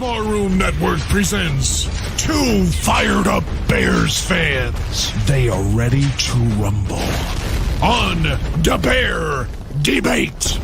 Barroom Network presents two fired up Bears fans. They are ready to rumble on the Bear Debate.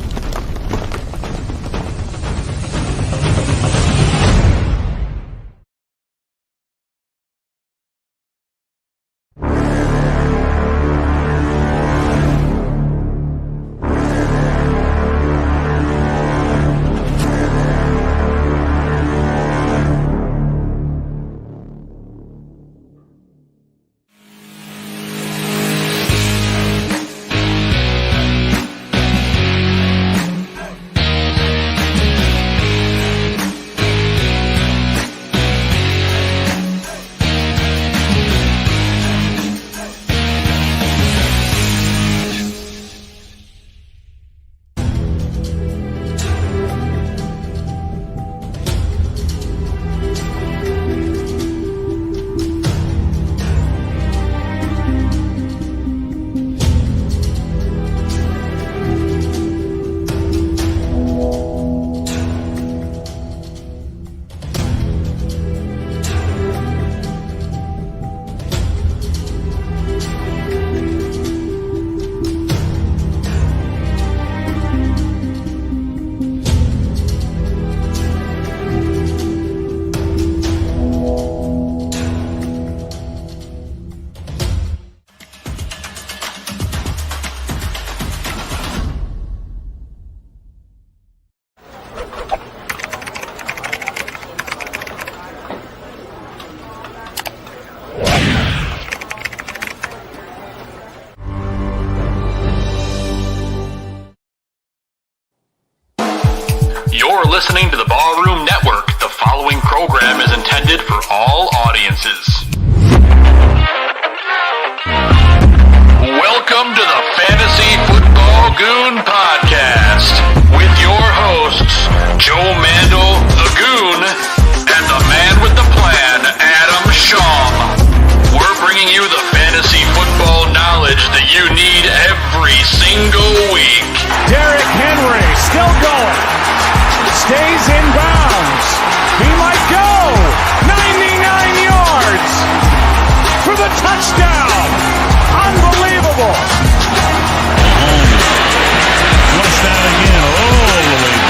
You're listening to the Barroom Network. The following program is intended for all audiences. Welcome to the Fantasy Football Goon Podcast with your hosts, Joe Mandel, the Goon, and the man with the plan, Adam Schaum. We're bringing you the fantasy football knowledge that you need every single week. Derrick Henry still going. Stays in bounds. He might go 99 yards for the touchdown. Unbelievable. Flushed out again, all the way back.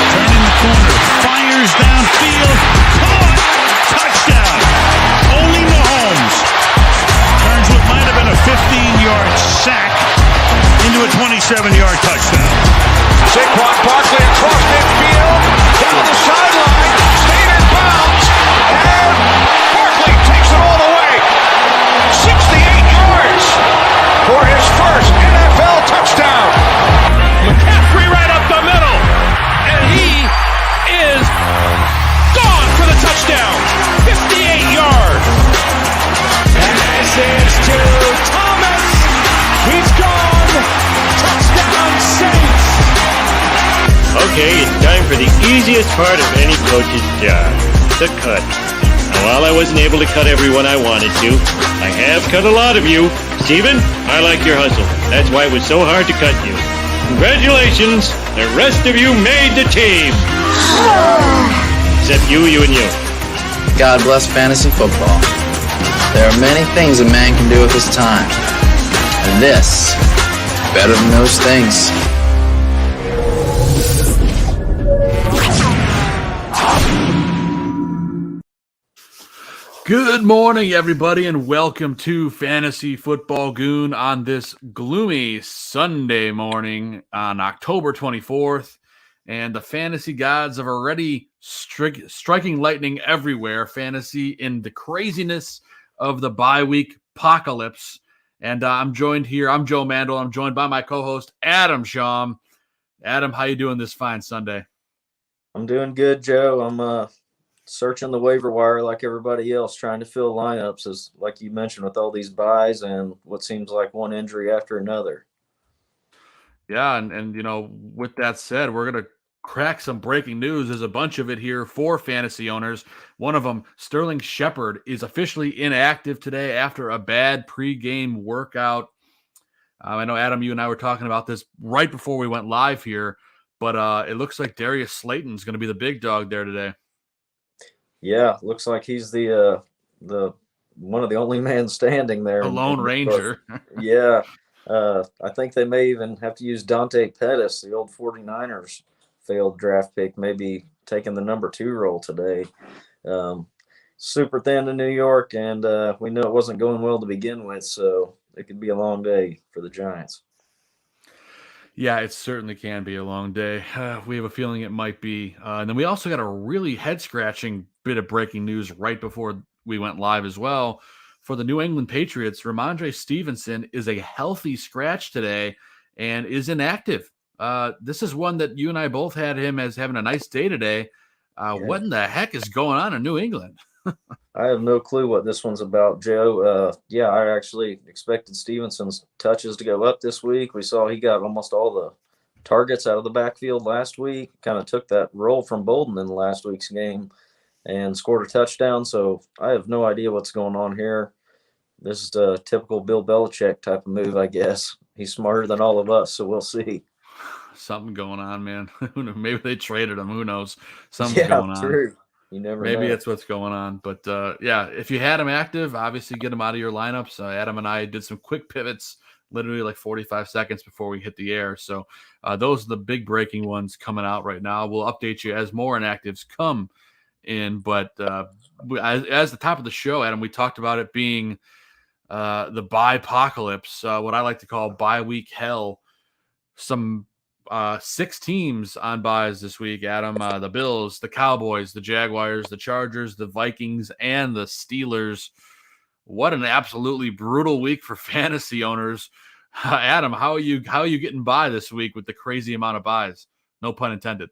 Turning the corner, fires downfield, caught, touchdown. Only Mahomes turns what might have been a 15-yard sack into a 27-yard touchdown. Saquon Barkley across midfield, down the sideline, stayed in bounds, and Barkley takes it all the way. 68 yards for his first NFL touchdown. McCaffrey right up the middle, and he is gone for the touchdown. 58 yards. And this is to Thomas. He's gone. Touchdown Saints. Okay, it's time for the easiest part of any coach's job, the cut. Now, while I wasn't able to cut everyone I wanted to, I have cut a lot of you. Steven, I like your hustle. That's why it was so hard to cut you. Congratulations, the rest of you made the team. Except you, and you. God bless fantasy football. There are many things a man can do with his time. And this, better than those things. Good morning, everybody, and welcome to Fantasy Football Goon on this gloomy Sunday morning on October 24th. And the fantasy gods have already striking lightning everywhere. Fantasy in the craziness of the bye week apocalypse. And I'm joined here. I'm Joe Mandel. I'm joined by my co-host, Adam Schaum. Adam, how you doing this fine Sunday? I'm doing good, Joe. I'm searching the waiver wire like everybody else, trying to fill lineups, as like you mentioned, with all these buys and what seems like one injury after another. Yeah, and you know, with that said, we're going to crack some breaking news. There's a bunch of it here for fantasy owners. One of them, Sterling Shepard, is officially inactive today after a bad pregame workout. I know, Adam, you and I were talking about this right before we went live here, but it looks like Darius Slayton's going to be the big dog there today. Yeah, looks like he's the one of the only men standing there. A Lone Ranger. Yeah. I think they may even have to use Dante Pettis, the old 49ers failed draft pick, maybe taking the number 2 role today. Super thin in New York, and we know it wasn't going well to begin with, so it could be a long day for the Giants. Yeah, it certainly can be a long day. We have a feeling it might be. And then we also got a really head-scratching bit of breaking news right before we went live as well. For the New England Patriots, Ramondre Stevenson is a healthy scratch today and is inactive. This is one that you and I both had him as having a nice day today. What in the heck is going on in New England? I have no clue what this one's about, Joe. Yeah, I actually expected Stevenson's touches to go up this week. We saw he got almost all the targets out of the backfield last week, kind of took that role from Bolden in last week's game and scored a touchdown. So I have no idea what's going on here. This is a typical Bill Belichick type of move, I guess. He's smarter than all of us, so we'll see. Something going on, man. Maybe they traded him. Who knows? Something's going on. True. You never Maybe know. that's what's going on. But yeah, if you had him active, obviously get him out of your lineups. Adam and I did some quick pivots, literally like 45 seconds before we hit the air. So those are the big breaking ones coming out right now. We'll update you as more inactives come in. But as the top of the show, Adam, we talked about it being the bye-apocalypse, what I like to call bye-week hell. Some 6 teams on buys this week, Adam. The Bills, the Cowboys, the Jaguars, the Chargers, the Vikings, and the Steelers. What an absolutely brutal week for fantasy owners. Adam, how are you getting by this week with the crazy amount of buys? No pun intended.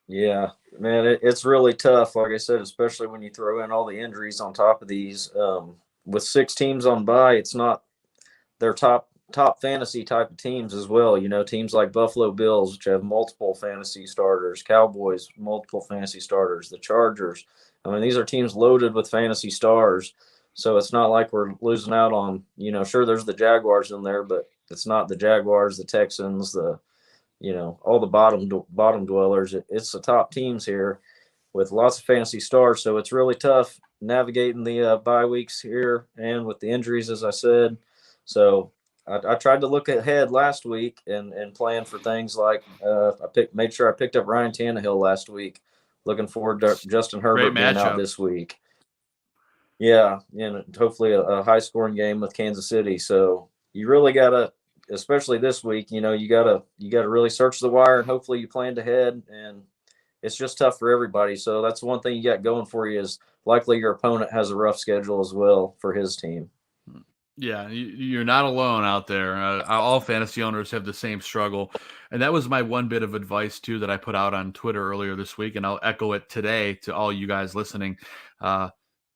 Yeah, man, it's really tough. Like I said, especially when you throw in all the injuries on top of these. With 6 teams on bye, it's not their top fantasy type of teams as well. You know, teams like Buffalo Bills, which have multiple fantasy starters, Cowboys, multiple fantasy starters, the Chargers. I mean, these are teams loaded with fantasy stars. So it's not like we're losing out on, sure, there's the Jaguars in there, but it's not the Jaguars, the Texans, all the bottom dwellers. It's the top teams here with lots of fantasy stars. So it's really tough navigating the bye weeks here and with the injuries, as I said. So I tried to look ahead last week and plan for things like made sure I picked up Ryan Tannehill last week. Looking forward to Justin Herbert being out this week. Yeah, and hopefully a high scoring game with Kansas City. So you really gotta, especially this week, you gotta really search the wire and hopefully you planned ahead. And it's just tough for everybody. So that's one thing you got going for you is likely your opponent has a rough schedule as well for his team. Yeah, you're not alone out there. All fantasy owners have the same struggle. And that was my one bit of advice, too, that I put out on Twitter earlier this week, and I'll echo it today to all you guys listening.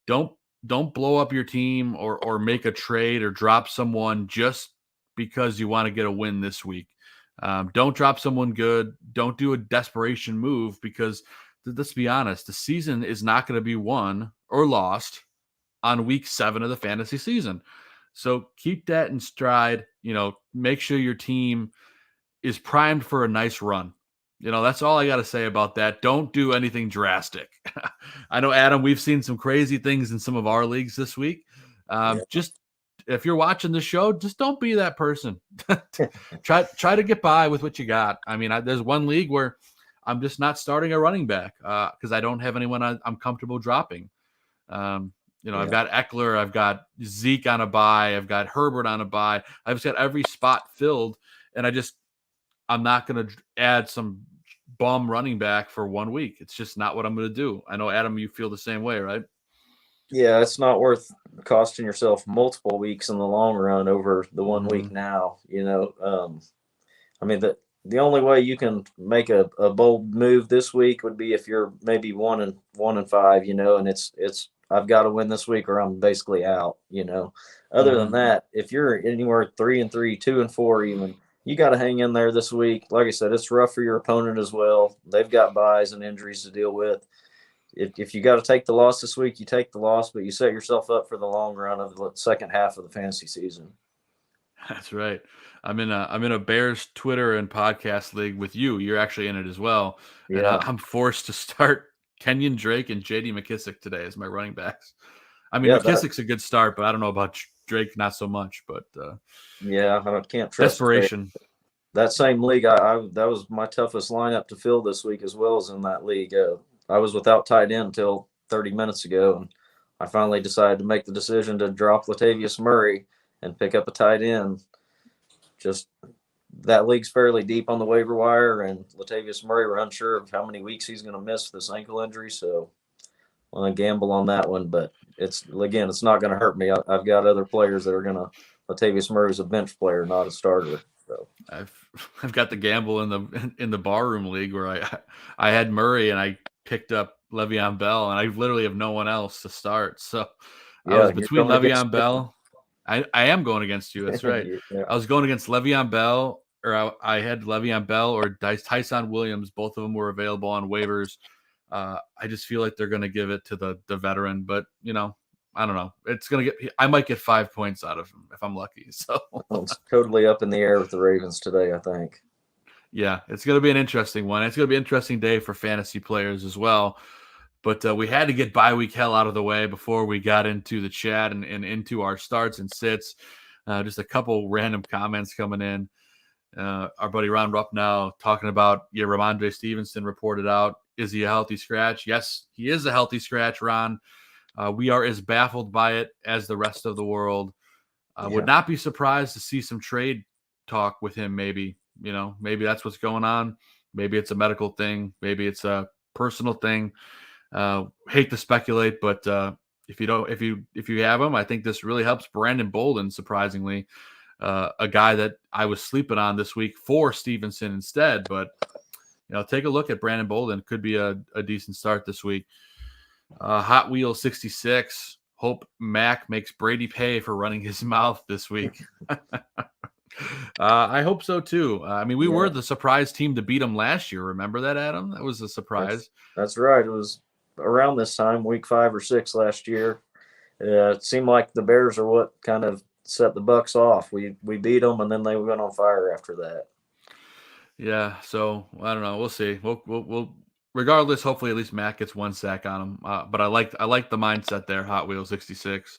Don't blow up your team or make a trade or drop someone just because you want to get a win this week. Don't drop someone good. Don't do a desperation move because, let's be honest, the season is not going to be won or lost on week 7 of the fantasy season. So keep that in stride, make sure your team is primed for a nice run. That's all I got to say about that. Don't do anything drastic. I know, Adam, we've seen some crazy things in some of our leagues this week. Just if you're watching the show, just don't be that person. Try to get by with what you got. I mean, there's one league where I'm just not starting a running back because I don't have anyone I'm comfortable dropping. I've got Eckler, I've got Zeke on a bye, I've got Herbert on a bye. I've got every spot filled, and I'm not going to add some bum running back for 1 week. It's just not what I'm going to do. I know, Adam, you feel the same way, right? Yeah, it's not worth costing yourself multiple weeks in the long run over the 1 week now. I mean, the only way you can make a bold move this week would be if you're maybe 1-5, and it's I've got to win this week or I'm basically out, Other than that, if you're anywhere 3-3, 2-4 even, you got to hang in there this week. Like I said, it's rough for your opponent as well. They've got buys and injuries to deal with. If you got to take the loss this week, you take the loss, but you set yourself up for the long run of the second half of the fantasy season. That's right. I'm in a Bears Twitter and podcast league with you. You're actually in it as well. Yeah. And I'm forced to start Kenyon Drake and J.D. McKissick today as my running backs. I mean, Yeah, McKissick's a good start, but I don't know about Drake, not so much. But yeah, I can't trust desperation. that same league. I that was my toughest lineup to fill this week as well as in that league. I was without tight end until 30 minutes ago, and I finally decided to make the decision to drop Latavius Murray and pick up a tight end. Just that league's fairly deep on the waiver wire, and Latavius Murray, we're unsure of how many weeks he's going to miss with this ankle injury, so I'm going to gamble on that one. But it's not going to hurt me. I've got other players that are going to. Latavius Murray's a bench player, not a starter. So I've got the gamble in the barroom league where I had Murray and I picked up Le'Veon Bell, and I literally have no one else to start. So I was between Le'Veon Bell. I am going against you. That's right. Yeah. I was going against Le'Veon Bell, or I had Le'Veon Bell or Tyson Williams. Both of them were available on waivers. I just feel like they're going to give it to the veteran, but I don't know. I might get 5 points out of him if I'm lucky. So it's totally up in the air with the Ravens today, I think. Yeah, it's going to be an interesting one. It's going to be an interesting day for fantasy players as well. But we had to get bye week hell out of the way before we got into the chat and into our starts and sits. Just a couple random comments coming in. Our buddy Ron Rupp now talking about, Ramondre Stevenson reported out. Is he a healthy scratch? Yes, he is a healthy scratch, Ron. We are as baffled by it as the rest of the world. Would not be surprised to see some trade talk with him maybe. Maybe that's what's going on. Maybe it's a medical thing. Maybe it's a personal thing. Hate to speculate, but if you have him, I think this really helps Brandon Bolden, surprisingly. A guy that I was sleeping on this week for Stevenson instead. But, take a look at Brandon Bolden. Could be a decent start this week. Hot Wheel 66. Hope Mac makes Brady pay for running his mouth this week. I hope so too. We were the surprise team to beat them last year. Remember that, Adam? That was a surprise. That's right. It was around this time, week 5 or 6 last year. It seemed like the Bears are what kind of set the Bucs off. We beat them, and then they went on fire after that. Yeah. So I don't know. We'll see. We'll regardless. Hopefully, at least Mac gets 1 sack on him. But I like the mindset there. Hot Wheel 66.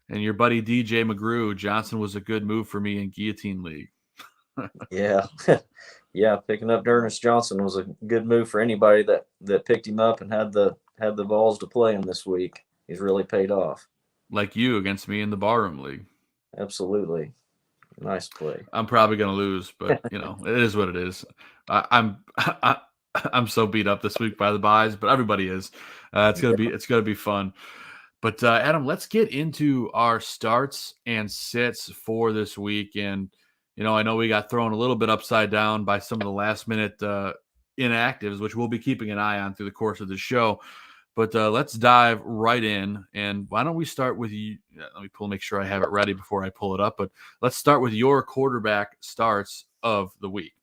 And your buddy DJ McGrew, Johnson was a good move for me in Guillotine League. Yeah. Yeah, picking up D'Ernest Johnson was a good move for anybody that picked him up and had the balls to play him this week. He's really paid off. Like you against me in the Barroom League. Absolutely. Nice play. I'm probably going to lose, but, it is what it is. I'm so beat up this week by the buys, but everybody is. It's going to be fun. But Adam, let's get into our starts and sits for this week. And, I know we got thrown a little bit upside down by some of the last minute inactives, which we'll be keeping an eye on through the course of the show. But let's dive right in. And why don't we start with you? Let me make sure I have it ready before I pull it up. But let's start with your quarterback starts of the week.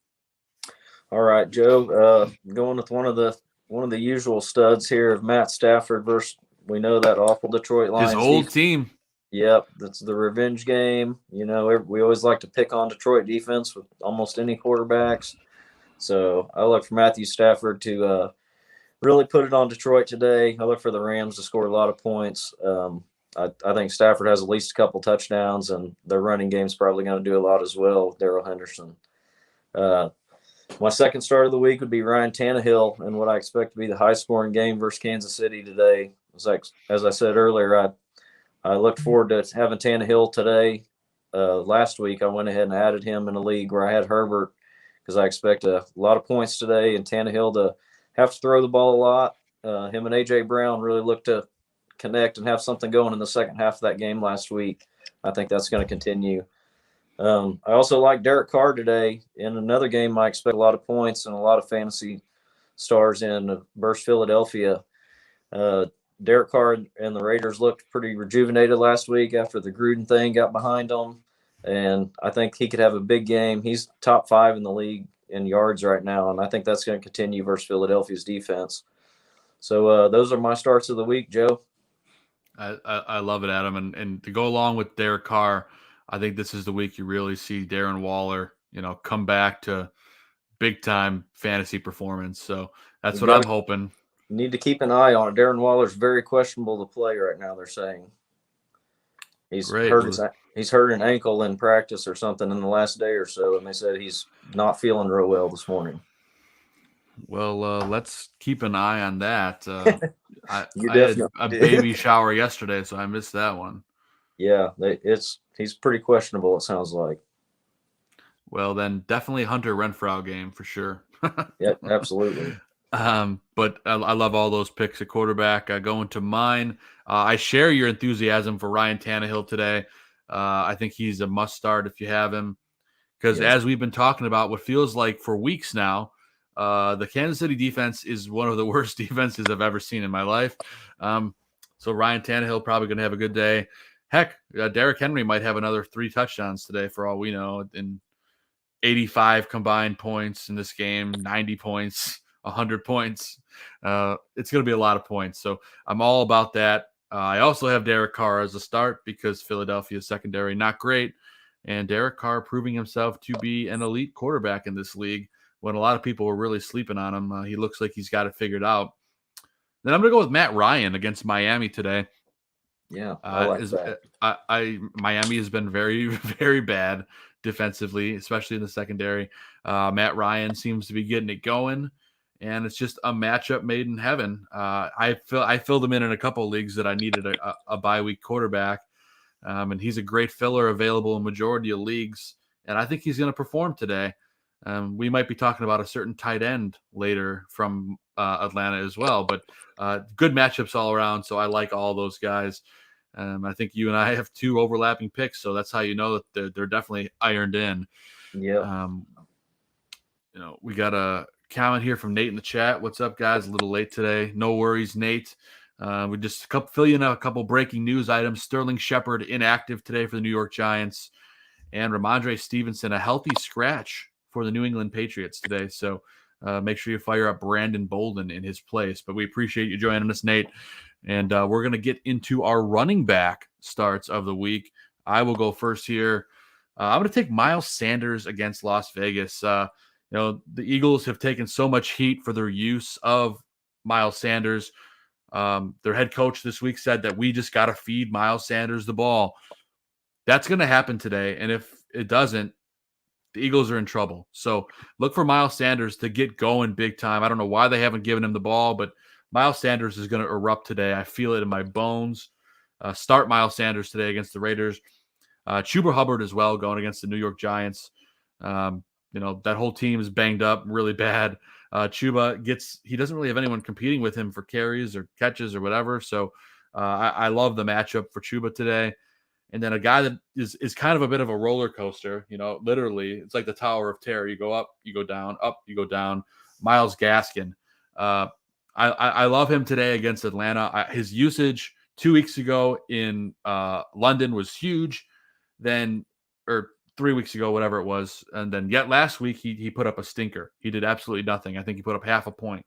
All right, Joe. Going with one of the usual studs here of Matt Stafford versus, we know, that awful Detroit Lions. His old team. Yep, that's the revenge game. We always like to pick on Detroit defense with almost any quarterbacks. So I look for Matthew Stafford to really put it on Detroit today. I look for the Rams to score a lot of points. I think Stafford has at least a couple touchdowns, and their running game's probably going to do a lot as well. Darrell Henderson. My second start of the week would be Ryan Tannehill and what I expect to be the high-scoring game versus Kansas City today. As I said earlier, I looked forward to having Tannehill today. Last week, I went ahead and added him in a league where I had Herbert because I expect a lot of points today and Tannehill to have to throw the ball a lot. Him and A.J. Brown really looked to connect and have something going in the second half of that game last week. I think that's going to continue. I also like Derek Carr today. In another game, I expect a lot of points and a lot of fantasy stars in versus Philadelphia. Derek Carr and the Raiders looked pretty rejuvenated last week after the Gruden thing got behind them. And I think he could have a big game. He's top 5 in the league in yards right now, and I think that's going to continue versus Philadelphia's defense. So those are my starts of the week, Joe. I love it, Adam. And to go along with Derek Carr, I think this is the week you really see Darren Waller, come back to big-time fantasy performance. So that's what I'm hoping. need to keep an eye on it. Darren Waller's very questionable to play right now, they're saying. He's hurt an ankle in practice or something in the last day or so, and they said he's not feeling real well this morning. Well, let's keep an eye on that. I had a baby shower yesterday, so I missed that one. Yeah, he's pretty questionable, it sounds like. Well, then definitely Hunter Renfrow game for sure. Yeah, absolutely. But I love all those picks at quarterback. Going to mine, I share your enthusiasm for Ryan Tannehill today. I think he's a must start if you have him, because as we've been talking about, what feels like for weeks now, the Kansas City defense is one of the worst defenses I've ever seen in my life. So Ryan Tannehill probably going to have a good day. Heck, Derrick Henry might have another 3 touchdowns today for all we know, in 85 combined points in this game, 90 points, 100 points. It's going to be a lot of points. So I'm all about that. I also have Derek Carr as a start because Philadelphia's secondary not great, and Derek Carr proving himself to be an elite quarterback in this league when a lot of people were really sleeping on him. He looks like he's got it figured out. Then I'm going to go with Matt Ryan against Miami today. Yeah, I like that. Miami has been very, very bad defensively, especially in the secondary. Matt Ryan seems to be getting it going, and it's just a matchup made in heaven. I filled him in a couple of leagues that I needed a bye week quarterback, and he's a great filler available in majority of leagues, and I think he's going to perform today. We might be talking about a certain tight end later from Atlanta as well, but good matchups all around, so I like all those guys. I think you and I have 2 overlapping picks, so that's how you know that they're definitely ironed in. Yeah. We got a comment here from Nate in the chat. What's up, guys? A little late today. No worries, Nate. We just fill you in a couple breaking news items. Sterling Shepard inactive today for the New York Giants, and Ramondre Stevenson a healthy scratch for the New England Patriots today. So make sure you fire up Brandon Bolden in his place. But we appreciate you joining us, Nate. And we're going to get into our running back starts of the week. I will go first here. I'm going to take Miles Sanders against Las Vegas. The Eagles have taken so much heat for their use of Miles Sanders. Their head coach this week said that we just got to feed Miles Sanders the ball. That's going to happen today. And if it doesn't, the Eagles are in trouble. So look for Miles Sanders to get going big time. I don't know why they haven't given him the ball, but Miles Sanders is going to erupt today. I feel it in my bones. Start Miles Sanders today against the Raiders. Chuba Hubbard as well going against the New York Giants. That whole team is banged up really bad. Chuba he doesn't really have anyone competing with him for carries or catches or whatever. So I love the matchup for Chuba today. And then a guy that is kind of a bit of a roller coaster, literally, it's like the Tower of Terror. You go up, you go down, up, you go down. Myles Gaskin. I love him today against Atlanta. His usage 2 weeks ago in London was huge. Or 3 weeks ago, whatever it was. And then yet last week, he put up a stinker. He did absolutely nothing. I think he put up half a point.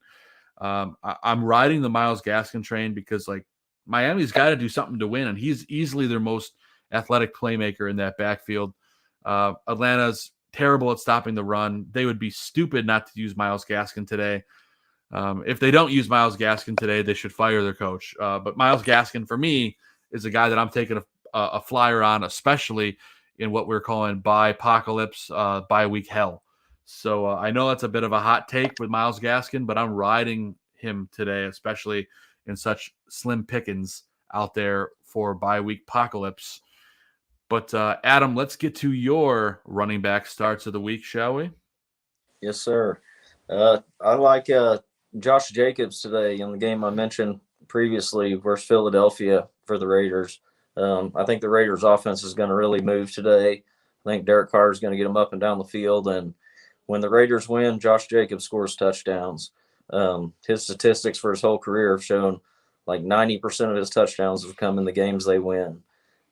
I'm riding the Myles Gaskin train because, Miami's got to do something to win, and he's easily their most athletic playmaker in that backfield. Atlanta's terrible at stopping the run. They would be stupid not to use Myles Gaskin today. If they don't use Myles Gaskin today, they should fire their coach. But Myles Gaskin, for me, is a guy that I'm taking a flyer on, especially in what we're calling bye-apocalypse, bye-week hell. So I know that's a bit of a hot take with Myles Gaskin, but I'm riding him today, especially in such slim pickings out there for bye-week apocalypse. But Adam, let's get to your running back starts of the week, shall we? Yes, sir. I like Josh Jacobs today in the game I mentioned previously versus Philadelphia for the Raiders. I think the Raiders offense is going to really move today. I think Derek Carr is going to get them up and down the field. And when the Raiders win, Josh Jacobs scores touchdowns. His statistics for his whole career have shown 90% of his touchdowns have come in the games they win.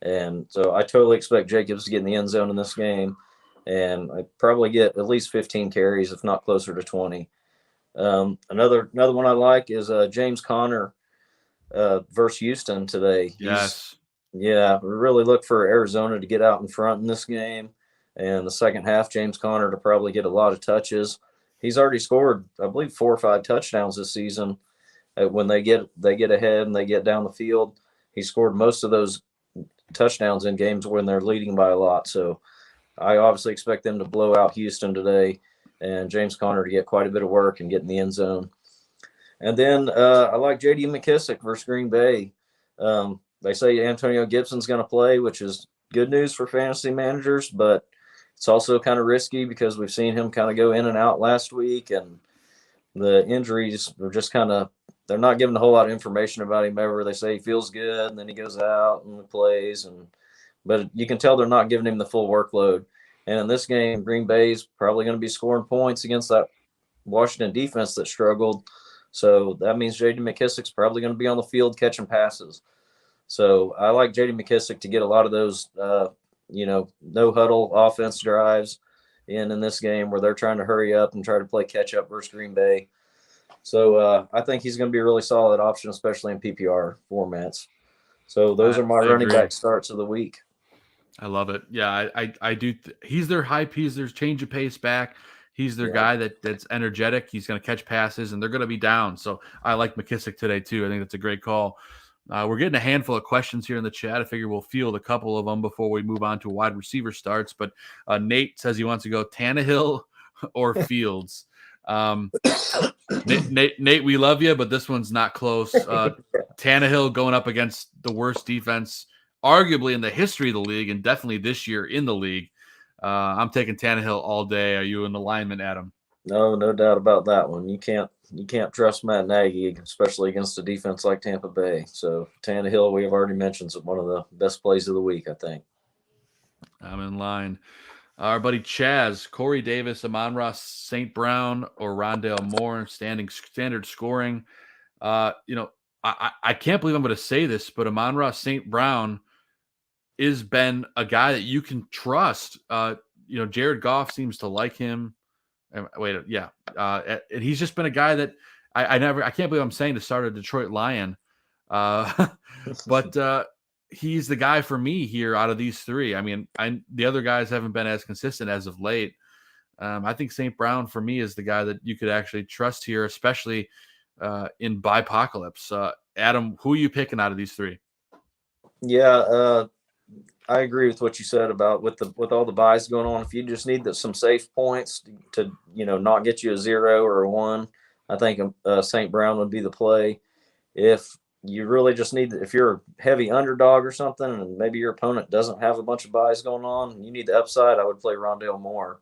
And so I totally expect Jacobs to get in the end zone in this game. And I probably get at least 15 carries, if not closer to 20. Another one I like is James Conner versus Houston today. Yes. We really look for Arizona to get out in front in this game. And the second half, James Conner to probably get a lot of touches. He's already scored, I believe, 4 or 5 touchdowns this season. when they get ahead and they get down the field. He scored most of those touchdowns in games when they're leading by a lot. So I obviously expect them to blow out Houston today, and James Conner to get quite a bit of work and get in the end zone. And then I like J.D. McKissick versus Green Bay. They say Antonio Gibson's going to play, which is good news for fantasy managers, but it's also kind of risky because we've seen him kind of go in and out last week, and the injuries are just kind of – they're not giving a whole lot of information about him ever. They say he feels good, and then he goes out and plays, but you can tell they're not giving him the full workload. And in this game, Green Bay's probably going to be scoring points against that Washington defense that struggled. So that means J.D. McKissick's probably going to be on the field catching passes. So I like J.D. McKissick to get a lot of those, no huddle offense drives in this game where they're trying to hurry up and try to play catch up versus Green Bay. So I think he's going to be a really solid option, especially in PPR formats. So those are my running back starts of the week. I love it. Yeah, I do. He's their hype. He's their change of pace back. He's their guy that's energetic. He's going to catch passes, and they're going to be down. So I like McKissick today, too. I think that's a great call. We're getting a handful of questions here in the chat. I figure we'll field a couple of them before we move on to wide receiver starts. But Nate says he wants to go Tannehill or Fields. Nate, we love you, but this one's not close. Tannehill going up against the worst defense, arguably in the history of the league, and definitely this year in the league. I'm taking Tannehill all day. Are you in alignment, Adam? No doubt about that one. You can't trust Matt Nagy, especially against a defense like Tampa Bay. So Tannehill, we have already mentioned, is one of the best plays of the week, I think. I'm in line. Our buddy Chaz, Corey Davis, Amon-Ra St. Brown, or Rondale Moore, standard scoring. I can't believe I'm going to say this, but Amon-Ra St. Brown has been a guy that you can trust. Jared Goff seems to like him. And he's just been a guy that I can't believe I'm saying to start a Detroit Lion. But he's the guy for me here out of these three. I mean, the other guys haven't been as consistent as of late. I think St. Brown for me is the guy that you could actually trust here, especially in Bipocalypse. Adam, who are you picking out of these three? Yeah, I agree with what you said about with all the buys going on. If you just need some safe points to not get you a 0 or a 1, I think St. Brown would be the play. If you really just if you're a heavy underdog or something, and maybe your opponent doesn't have a bunch of buys going on, and you need the upside, I would play Rondale Moore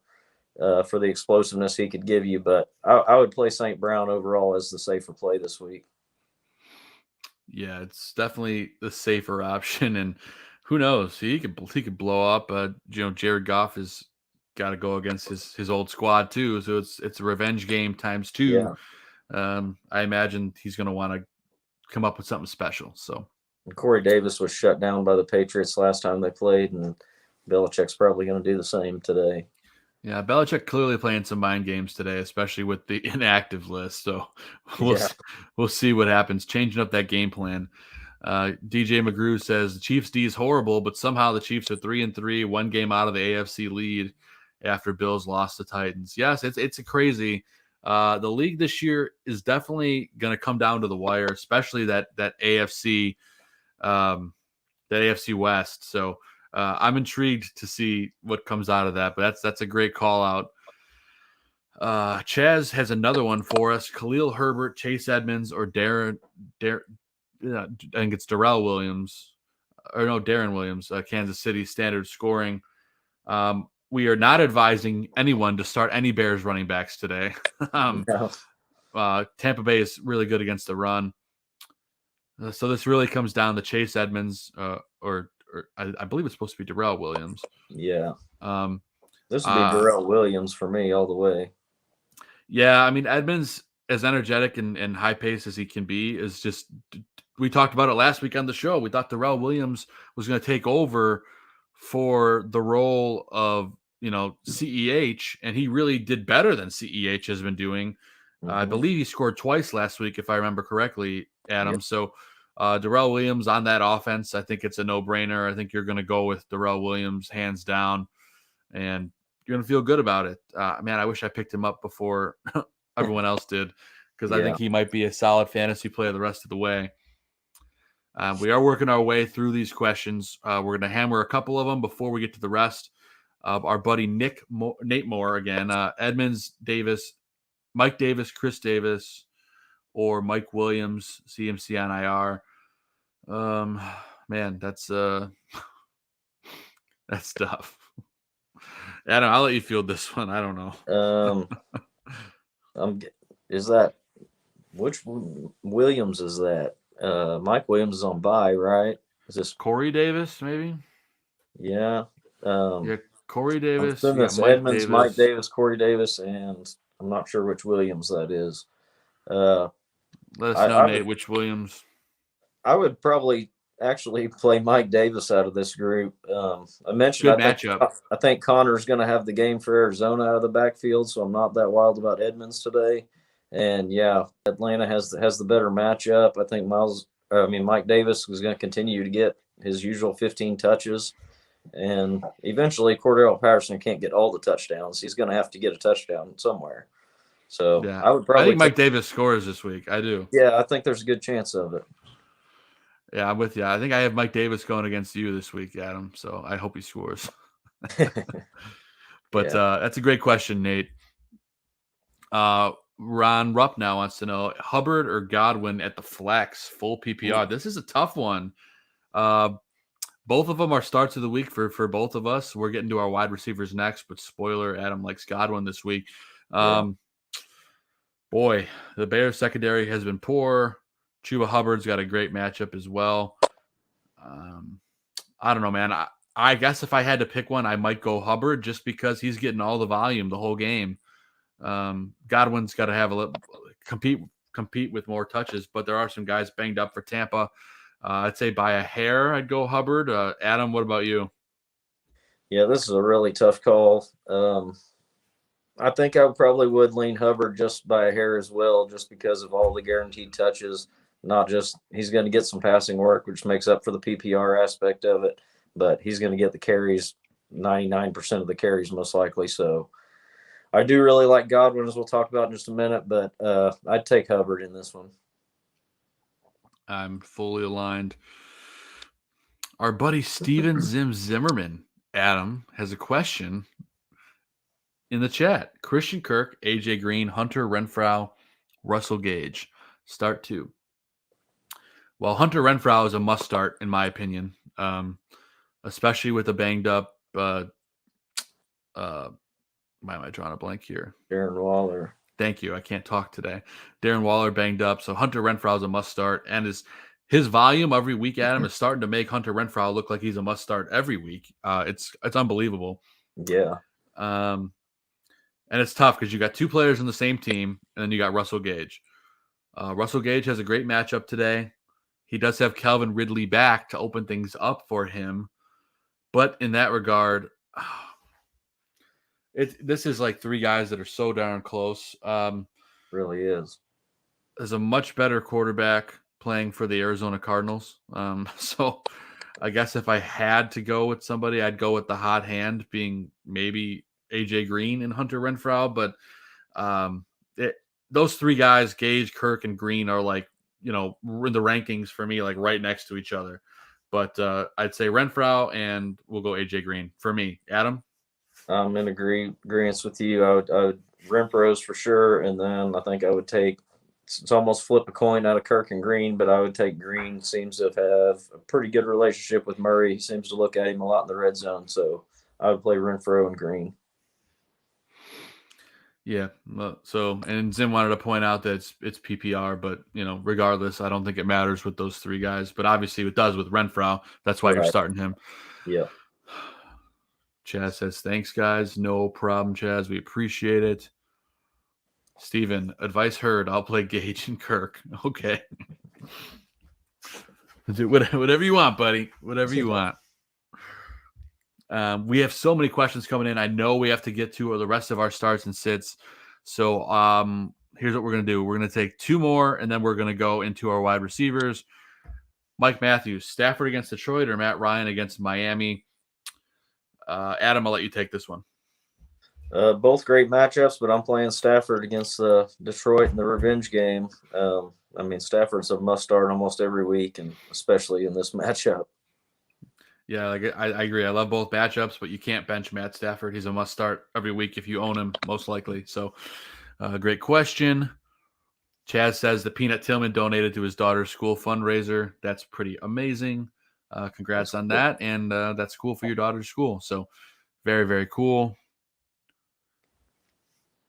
for the explosiveness he could give you. But I would play St. Brown overall as the safer play this week. Yeah, it's definitely the safer option, and who knows? He could blow up. Jared Goff has got to go against his old squad too, so it's a revenge game times 2. Yeah. I imagine he's going to want to come up with something special. So Corey Davis was shut down by the Patriots last time they played, and Belichick's probably going to do the same today. Yeah, Belichick clearly playing some mind games today, especially with the inactive list. So we'll see what happens. Changing up that game plan. DJ McGrew says the Chiefs D is horrible, but somehow the Chiefs are 3-3, 1 game out of the AFC lead after Bills lost to Titans. Yes, it's a crazy. The league this year is definitely going to come down to the wire, especially that AFC West. So I'm intrigued to see what comes out of that. But that's a great call out. Chaz has another one for us: Khalil Herbert, Chase Edmonds, or Darren. I think it's Darrell Williams, Darren Williams, Kansas City standard scoring. We are not advising anyone to start any Bears running backs today. Tampa Bay is really good against the run. So this really comes down to Chase Edmonds, or I believe it's supposed to be Darrell Williams. Yeah. This would be Darrell Williams for me all the way. Yeah, I mean, Edmonds, as energetic and high pace as he can be, is just – we talked about it last week on the show. We thought Darrell Williams was going to take over for the role of, CEH, and he really did better than CEH has been doing. Mm-hmm. I believe he scored twice last week, if I remember correctly, Adam. Yep. So Darrell Williams on that offense, I think it's a no-brainer. I think you're going to go with Darrell Williams hands down, and you're going to feel good about it. Man, I wish I picked him up before everyone else did, because I think he might be a solid fantasy player the rest of the way. We are working our way through these questions. We're going to hammer a couple of them before we get to the rest. Our buddy Nate Moore again, Edmonds, Davis, Mike Davis, Chris Davis, or Mike Williams, CMC on IR. Man, that's tough. Adam, I'll let you field this one. I don't know. Is that which Williams is that? Mike Williams is on bye, right? Is this Corey Davis, maybe? Yeah. Corey Davis. I'm Mike Edmonds, Davis. Mike Davis, Corey Davis, and I'm not sure which Williams that is. Let us know, Nate, which Williams. I would probably actually play Mike Davis out of this group. I mentioned I think Connor's going to have the game for Arizona out of the backfield, so I'm not that wild about Edmonds today. And yeah, Atlanta has the better matchup. I think Mike Davis is going to continue to get his usual 15 touches. And eventually Cordell Patterson can't get all the touchdowns. He's going to have to get a touchdown somewhere. So yeah. I think Mike Davis scores this week. I do. Yeah, I think there's a good chance of it. Yeah, I'm with you. I think I have Mike Davis going against you this week, Adam. So I hope he scores. But that's a great question, Nate. Ron Rupp now wants to know Hubbard or Godwin at the flex, full PPR. This is a tough one. Both of them are starts of the week for both of us. We're getting to our wide receivers next, but spoiler, Adam likes Godwin this week. Boy, the Bears secondary has been poor. Chuba Hubbard's got a great matchup as well. I don't know, man. I guess if I had to pick one, I might go Hubbard just because he's getting all the volume the whole game. Godwin's got to have a little compete with more touches, but there are some guys banged up for Tampa. I'd say by a hair, I'd go Hubbard. Adam, what about you? Yeah, this is a really tough call. I think I probably would lean Hubbard just by a hair as well, just because of all the guaranteed touches. Not just he's going to get some passing work, which makes up for the PPR aspect of it, but he's going to get the carries, 99% of the carries most likely. So I do really like Godwin, as we'll talk about in just a minute, but I'd take Hubbard in this one. I'm fully aligned. Our buddy Steven Zimmerman, Adam, has a question in the chat. Christian Kirk, AJ Green, Hunter Renfrow, Russell Gage. Start 2. Well, Hunter Renfrow is a must start, in my opinion, especially with a banged up. Why am I drawing a blank here? Darren Waller. Thank you. I can't talk today. Darren Waller banged up, so Hunter Renfrow is a must start, and his volume every week, Adam, is starting to make Hunter Renfrow look like he's a must start every week. It's unbelievable. Yeah. And it's tough because you got two players in the same team, and then you got Russell Gage. Russell Gage has a great matchup today. He does have Calvin Ridley back to open things up for him, but in that regard, this is like three guys that are so darn close. Really is. There's a much better quarterback playing for the Arizona Cardinals. So I guess if I had to go with somebody, I'd go with the hot hand being maybe AJ Green and Hunter Renfrow. But those three guys, Gage, Kirk, and Green, are like, in the rankings for me, like right next to each other. But I'd say Renfrow, and we'll go AJ Green for me. Adam? I'm in agreement with you. I would Renfrow's for sure, and then I think I would take. It's almost flip a coin out of Kirk and Green, but I would take Green. Seems to have a pretty good relationship with Murray. He seems to look at him a lot in the red zone, so I would play Renfrow and Green. Yeah. So, and Zim wanted to point out that it's PPR, but regardless, I don't think it matters with those three guys. But obviously, it does with Renfrow. That's why you're starting him. Yeah. Chaz says, "Thanks, guys. No problem, Chaz. We appreciate it." Steven, advice heard. I'll play Gage and Kirk. Okay. Do whatever you want, buddy. Whatever you want. We have so many questions coming in. I know we have to get to the rest of our starts and sits. So here's what we're going to do. We're going to take two more, and then we're going to go into our wide receivers. Mike Matthews, Stafford against Detroit or Matt Ryan against Miami? Adam, I'll let you take this one. Both great matchups, but I'm playing Stafford against Detroit in the revenge game. Stafford's a must start almost every week, and especially in this matchup. Yeah, I agree. I love both matchups, but you can't bench Matt Stafford. He's a must start every week if you own him, most likely. So, great question. Chaz says the Peanut Tillman donated to his daughter's school fundraiser. That's pretty amazing. Congrats on that, and that's cool for your daughter's school. So, very, very cool.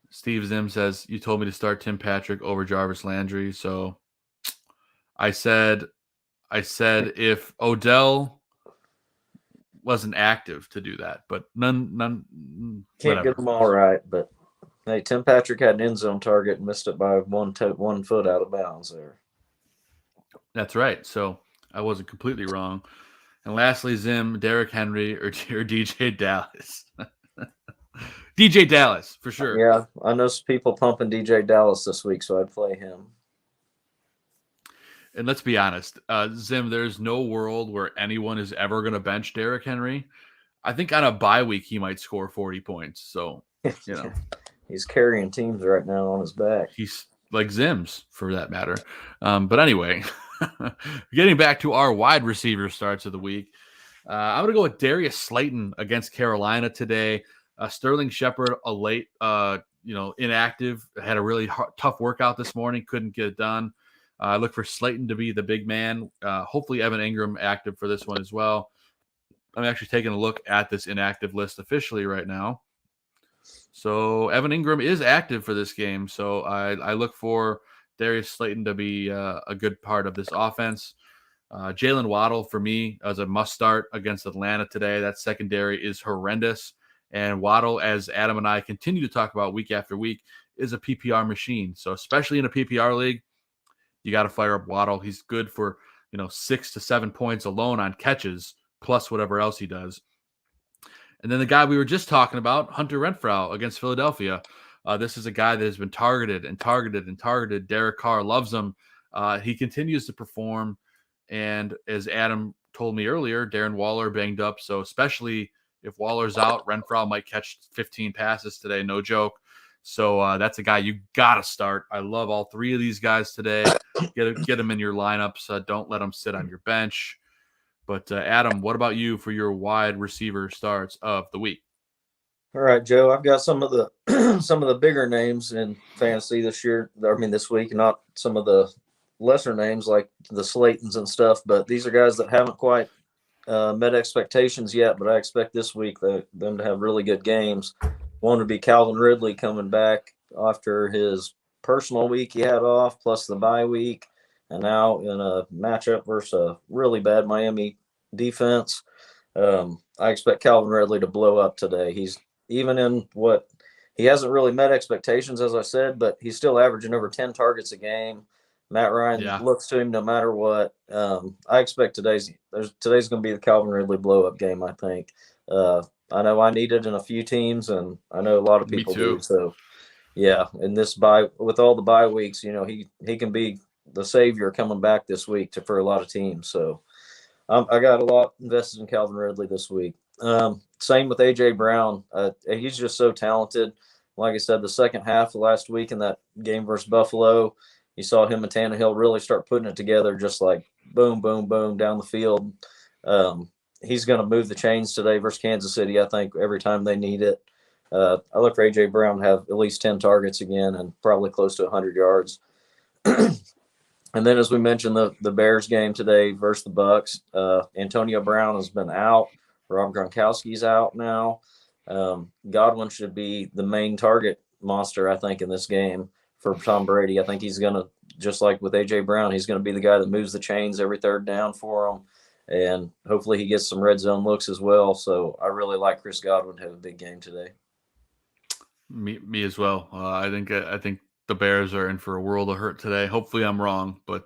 Steve Zim says, you told me to start Tim Patrick over Jarvis Landry. So I said if Odell wasn't active to do that, but none Can't whatever. get them all right, but hey, Tim Patrick had an end zone target and missed it by 1 foot out of bounds there. That's right. So I wasn't completely wrong. And lastly, Zim, Derrick Henry, or DJ Dallas. DJ Dallas, for sure. Yeah, I know some people pumping DJ Dallas this week, so I'd play him. And let's be honest, Zim, there's no world where anyone is ever going to bench Derrick Henry. I think on a bye week, he might score 40 points. So, He's carrying teams right now on his back. He's like Zim's, for that matter. But anyway, getting back to our wide receiver starts of the week, I'm going to go with Darius Slayton against Carolina today. Sterling Shepard, a late, inactive, had a really tough workout this morning, couldn't get it done. I look for Slayton to be the big man. Hopefully Evan Ingram active for this one as well. I'm actually taking a look at this inactive list officially right now. So Evan Ingram is active for this game. So I look for Darius Slayton to be a good part of this offense. Jalen Waddle, for me, as a must start against Atlanta today. That secondary is horrendous. And Waddle, as Adam and I continue to talk about week after week, is a PPR machine. So especially in a PPR league, you got to fire up Waddle. He's good for 6 to 7 points alone on catches, plus whatever else he does. And then the guy we were just talking about, Hunter Renfrow against Philadelphia. This is a guy that has been targeted and targeted and targeted. Derek Carr loves him. He continues to perform. And as Adam told me earlier, Darren Waller banged up. So especially if Waller's out, Renfrow might catch 15 passes today. No joke. So that's a guy you got to start. I love all three of these guys today. Get them in your lineups. Don't let them sit on your bench. But Adam, what about you for your wide receiver starts of the week? All right, Joe. I've got some of the bigger names in fantasy this week, not some of the lesser names like the Slaytons and stuff. But these are guys that haven't quite met expectations yet. But I expect this week them to have really good games. One would be Calvin Ridley coming back after his personal week he had off, plus the bye week, and now in a matchup versus a really bad Miami defense. I expect Calvin Ridley to blow up today. He's even in what he hasn't really met expectations, as I said, but he's still averaging over 10 targets a game. Matt Ryan looks to him no matter what. I expect today's going to be the Calvin Ridley blow up game, I think. I know I need it in a few teams, and I know a lot of people do. So, yeah, in this with all the bye weeks, he can be the savior coming back this week for a lot of teams. So, I got a lot invested in Calvin Ridley this week. Same with A.J. Brown. He's just so talented. Like I said, the second half of last week in that game versus Buffalo, you saw him and Tannehill really start putting it together, just like boom, boom, boom down the field. He's going to move the chains today versus Kansas City, I think, every time they need it. I look for A.J. Brown to have at least 10 targets again and probably close to 100 yards. And then, as we mentioned, the Bears game today versus the Bucks, Antonio Brown has been out. Rob Gronkowski's out now. Godwin should be the main target monster, I think, in this game for Tom Brady. I think he's going to, just like with A.J. Brown, he's going to be the guy that moves the chains every third down for him. And hopefully he gets some red zone looks as well. So I really like Chris Godwin to have a big game today. Me as well. I think the Bears are in for a world of hurt today. Hopefully I'm wrong, but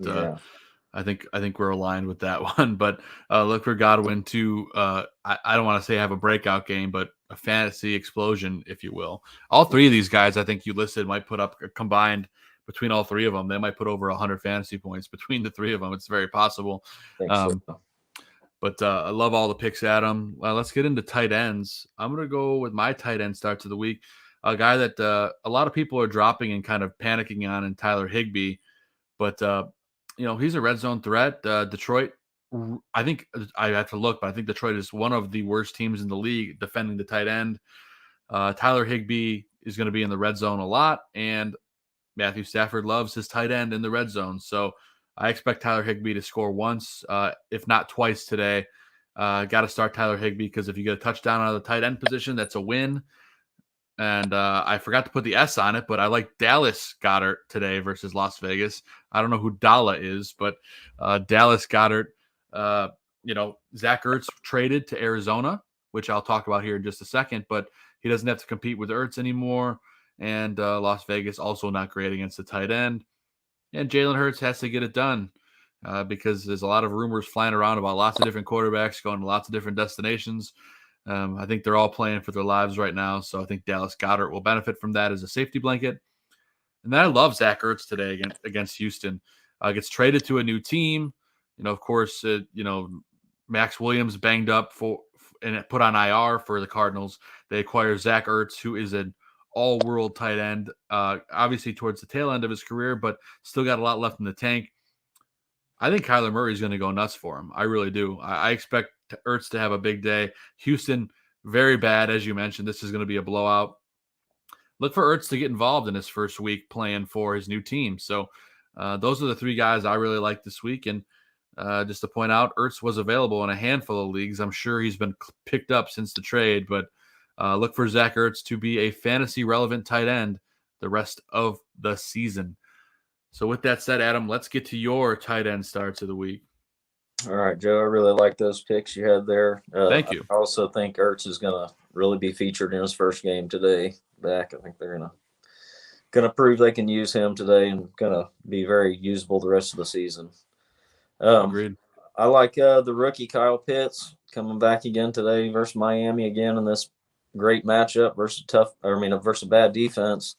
I think we're aligned with that one. But look for Godwin to I don't want to say have a breakout game, but a fantasy explosion, if you will. All three of these guys I think you listed might put up combined between all three of them. They might put over 100 fantasy points between the three of them. It's very possible. But I love all the picks, Adam. Let's get into tight ends. I'm going to go with my tight end starts of the week. a guy that a lot of people are dropping and kind of panicking on, in Tyler Higbee. But, he's a red zone threat. Detroit, I think I have to look, but I think Detroit is one of the worst teams in the league defending the tight end. Tyler Higbee is going to be in the red zone a lot, and Matthew Stafford loves his tight end in the red zone. So I expect Tyler Higbee to score once, if not twice today. Got to start Tyler Higbee because if you get a touchdown out of the tight end position, that's a win. And I forgot to put the S on it, but I like Dallas Goedert today versus Las Vegas. I don't know who Dalla is, but Dallas Goedert, Zach Ertz traded to Arizona, which I'll talk about here in just a second, but he doesn't have to compete with Ertz anymore. And Las Vegas also not great against the tight end. And Jalen Hurts has to get it done because there's a lot of rumors flying around about lots of different quarterbacks going to lots of different destinations. I think they're all playing for their lives right now. So I think Dallas Goedert will benefit from that as a safety blanket. And then I love Zach Ertz today against Houston. Gets traded to a new team. Of course, Max Williams banged up and put on IR for the Cardinals. They acquire Zach Ertz, who is an all-world tight end, obviously towards the tail end of his career, but still got a lot left in the tank. I think Kyler Murray is going to go nuts for him. I really do. I expect Ertz to have a big day. Houston, very bad, as you mentioned. This is going to be a blowout. Look for Ertz to get involved in his first week playing for his new team. So those are the three guys I really like this week. And just to point out, Ertz was available in a handful of leagues. I'm sure he's been picked up since the trade, but look for Zach Ertz to be a fantasy-relevant tight end the rest of the season. So with that said, Adam, let's get to your tight end starts of the week. All right, Joe, I really like those picks you had there. Thank you. I also think Ertz is going to really be featured in his first game today back. I think they're going to prove they can use him today and going to be very usable the rest of the season. Agreed. I like the rookie Kyle Pitts coming back again today versus Miami again in this great matchup versus versus a bad defense.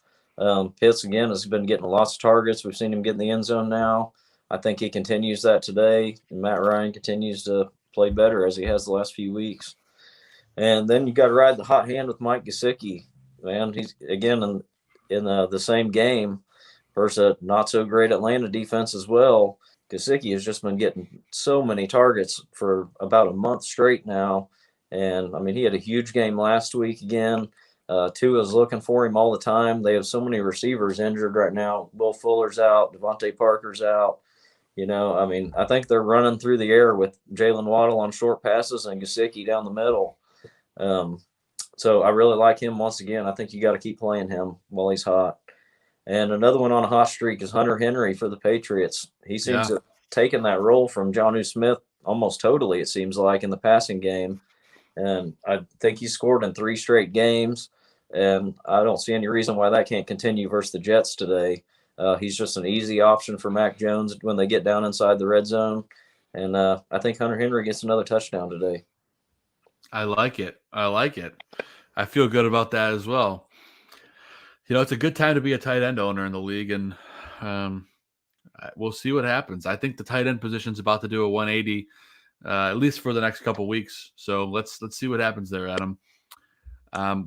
Pitts again has been getting lots of targets. We've seen him get in the end zone now. I think he continues that today, and Matt Ryan continues to play better as he has the last few weeks. And then you got to ride the hot hand with Mike Gesicki. Man, he's again in the same game versus a not so great Atlanta defense as well. Gesicki has just been getting so many targets for about a month straight now. And I mean, he had a huge game last week again. Tua is looking for him all the time. They have so many receivers injured right now. Will Fuller's out. Devontae Parker's out. I think they're running through the air with Jalen Waddle on short passes and Gesicki down the middle. So I really like him once again. I think you got to keep playing him while he's hot. And another one on a hot streak is Hunter Henry for the Patriots. He seems to have taken that role from Jonnu Smith almost totally, it seems like, in the passing game. And I think he scored in 3 straight games. And I don't see any reason why that can't continue versus the Jets today. He's just an easy option for Mac Jones when they get down inside the red zone. And I think Hunter Henry gets another touchdown today. I like it. I feel good about that as well. It's a good time to be a tight end owner in the league, and we'll see what happens. I think the tight end position's about to do a 180, at least for the next couple weeks. So let's see what happens there, Adam.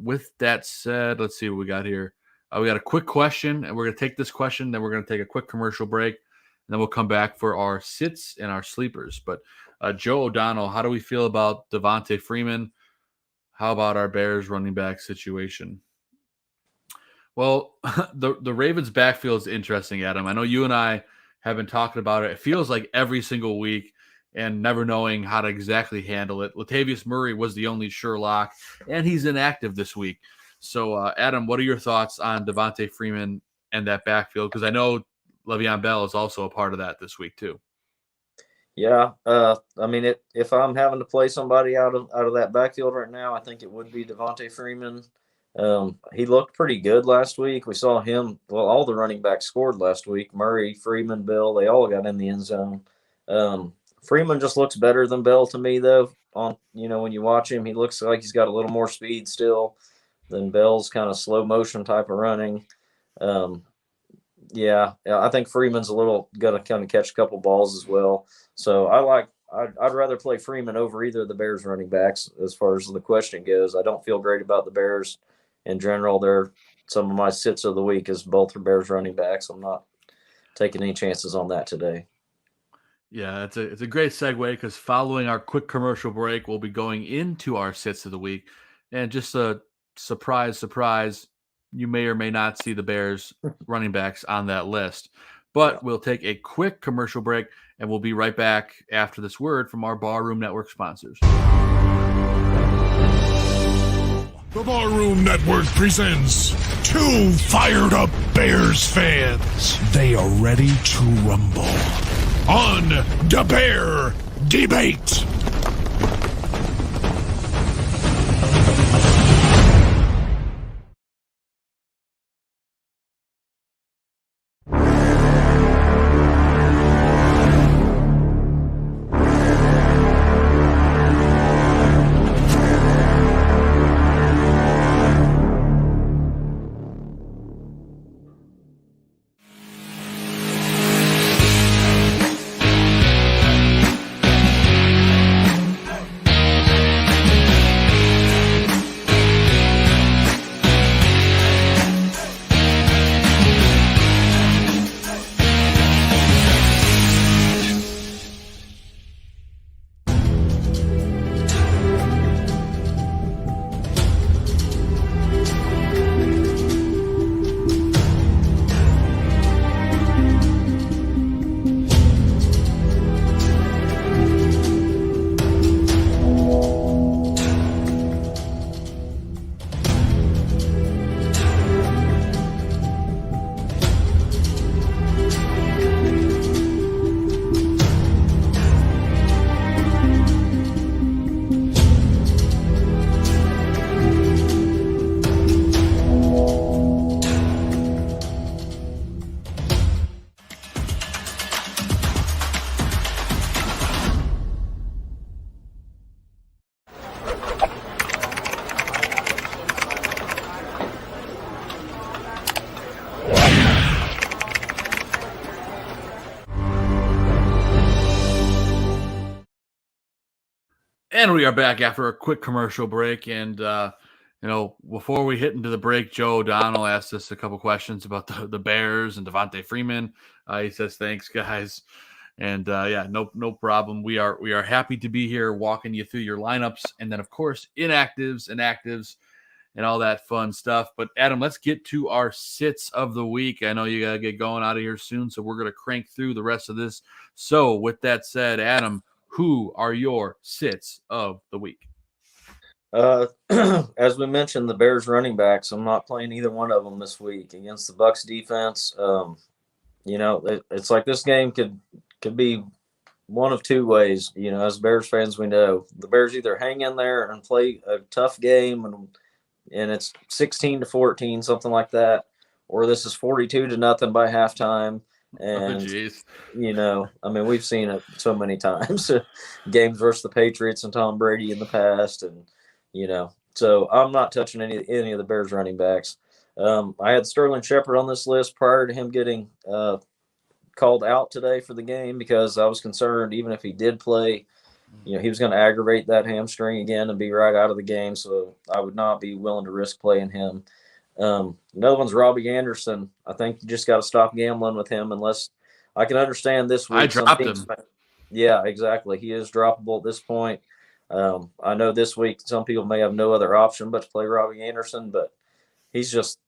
With that said, let's see what we got here. We got a quick question, and we're going to take this question, then we're going to take a quick commercial break, and then we'll come back for our sits and our sleepers. But Joe O'Donnell, how do we feel about Devontae Freeman? How about our Bears running back situation? Well, the Ravens backfield is interesting, Adam. I know you and I have been talking about it. It feels like every single week and never knowing how to exactly handle it. Latavius Murray was the only sure lock, and he's inactive this week. So, Adam, what are your thoughts on Devontae Freeman and that backfield? Because I know Le'Veon Bell is also a part of that this week too. Yeah, if I'm having to play somebody out of that backfield right now, I think it would be Devontae Freeman. He looked pretty good last week. We saw him. Well, all the running backs scored last week. Murray, Freeman, Bell, they all got in the end zone. Freeman just looks better than Bell to me, though. When you watch him, he looks like he's got a little more speed still than Bell's kind of slow motion type of running. I think Freeman's going to kind of catch a couple balls as well. So I'd rather play Freeman over either of the Bears running backs as far as the question goes. I don't feel great about the Bears in general, they're some of my sits of the week is both are Bears running backs. I'm not taking any chances on that today. Yeah, it's a great segue because following our quick commercial break, we'll be going into our sits of the week. And just a surprise, you may or may not see the Bears running backs on that list. But we'll take a quick commercial break, and we'll be right back after this word from our Barroom Network sponsors. The Barroom Network presents two fired up Bears fans. They are ready to rumble on the Bear Debate. And we are back after a quick commercial break. And, before we hit into the break, Joe O'Donnell asked us a couple questions about the Bears and Devontae Freeman. He says, thanks, guys. And, no problem. We are happy to be here walking you through your lineups. And then, of course, inactives and actives and all that fun stuff. But, Adam, let's get to our sits of the week. I know you got to get going out of here soon, so we're going to crank through the rest of this. So, with that said, Adam, who are your sits of the week? As we mentioned, the Bears running backs, I'm not playing either one of them this week against the Bucs defense. It's like this game could be one of two ways. As Bears fans, we know the Bears either hang in there and play a tough game and it's 16-14, something like that, or this is 42-0 by halftime. And, we've seen it so many times. Games versus the Patriots and Tom Brady in the past. And, so I'm not touching any of the Bears running backs. I had Sterling Shepard on this list prior to him getting called out today for the game because I was concerned even if he did play, he was going to aggravate that hamstring again and be right out of the game. So I would not be willing to risk playing him. Another one's Robbie Anderson. I think you just got to stop gambling with him unless I can understand this week. I dropped him. Yeah, exactly. He is droppable at this point. I know this week some people may have no other option but to play Robbie Anderson, but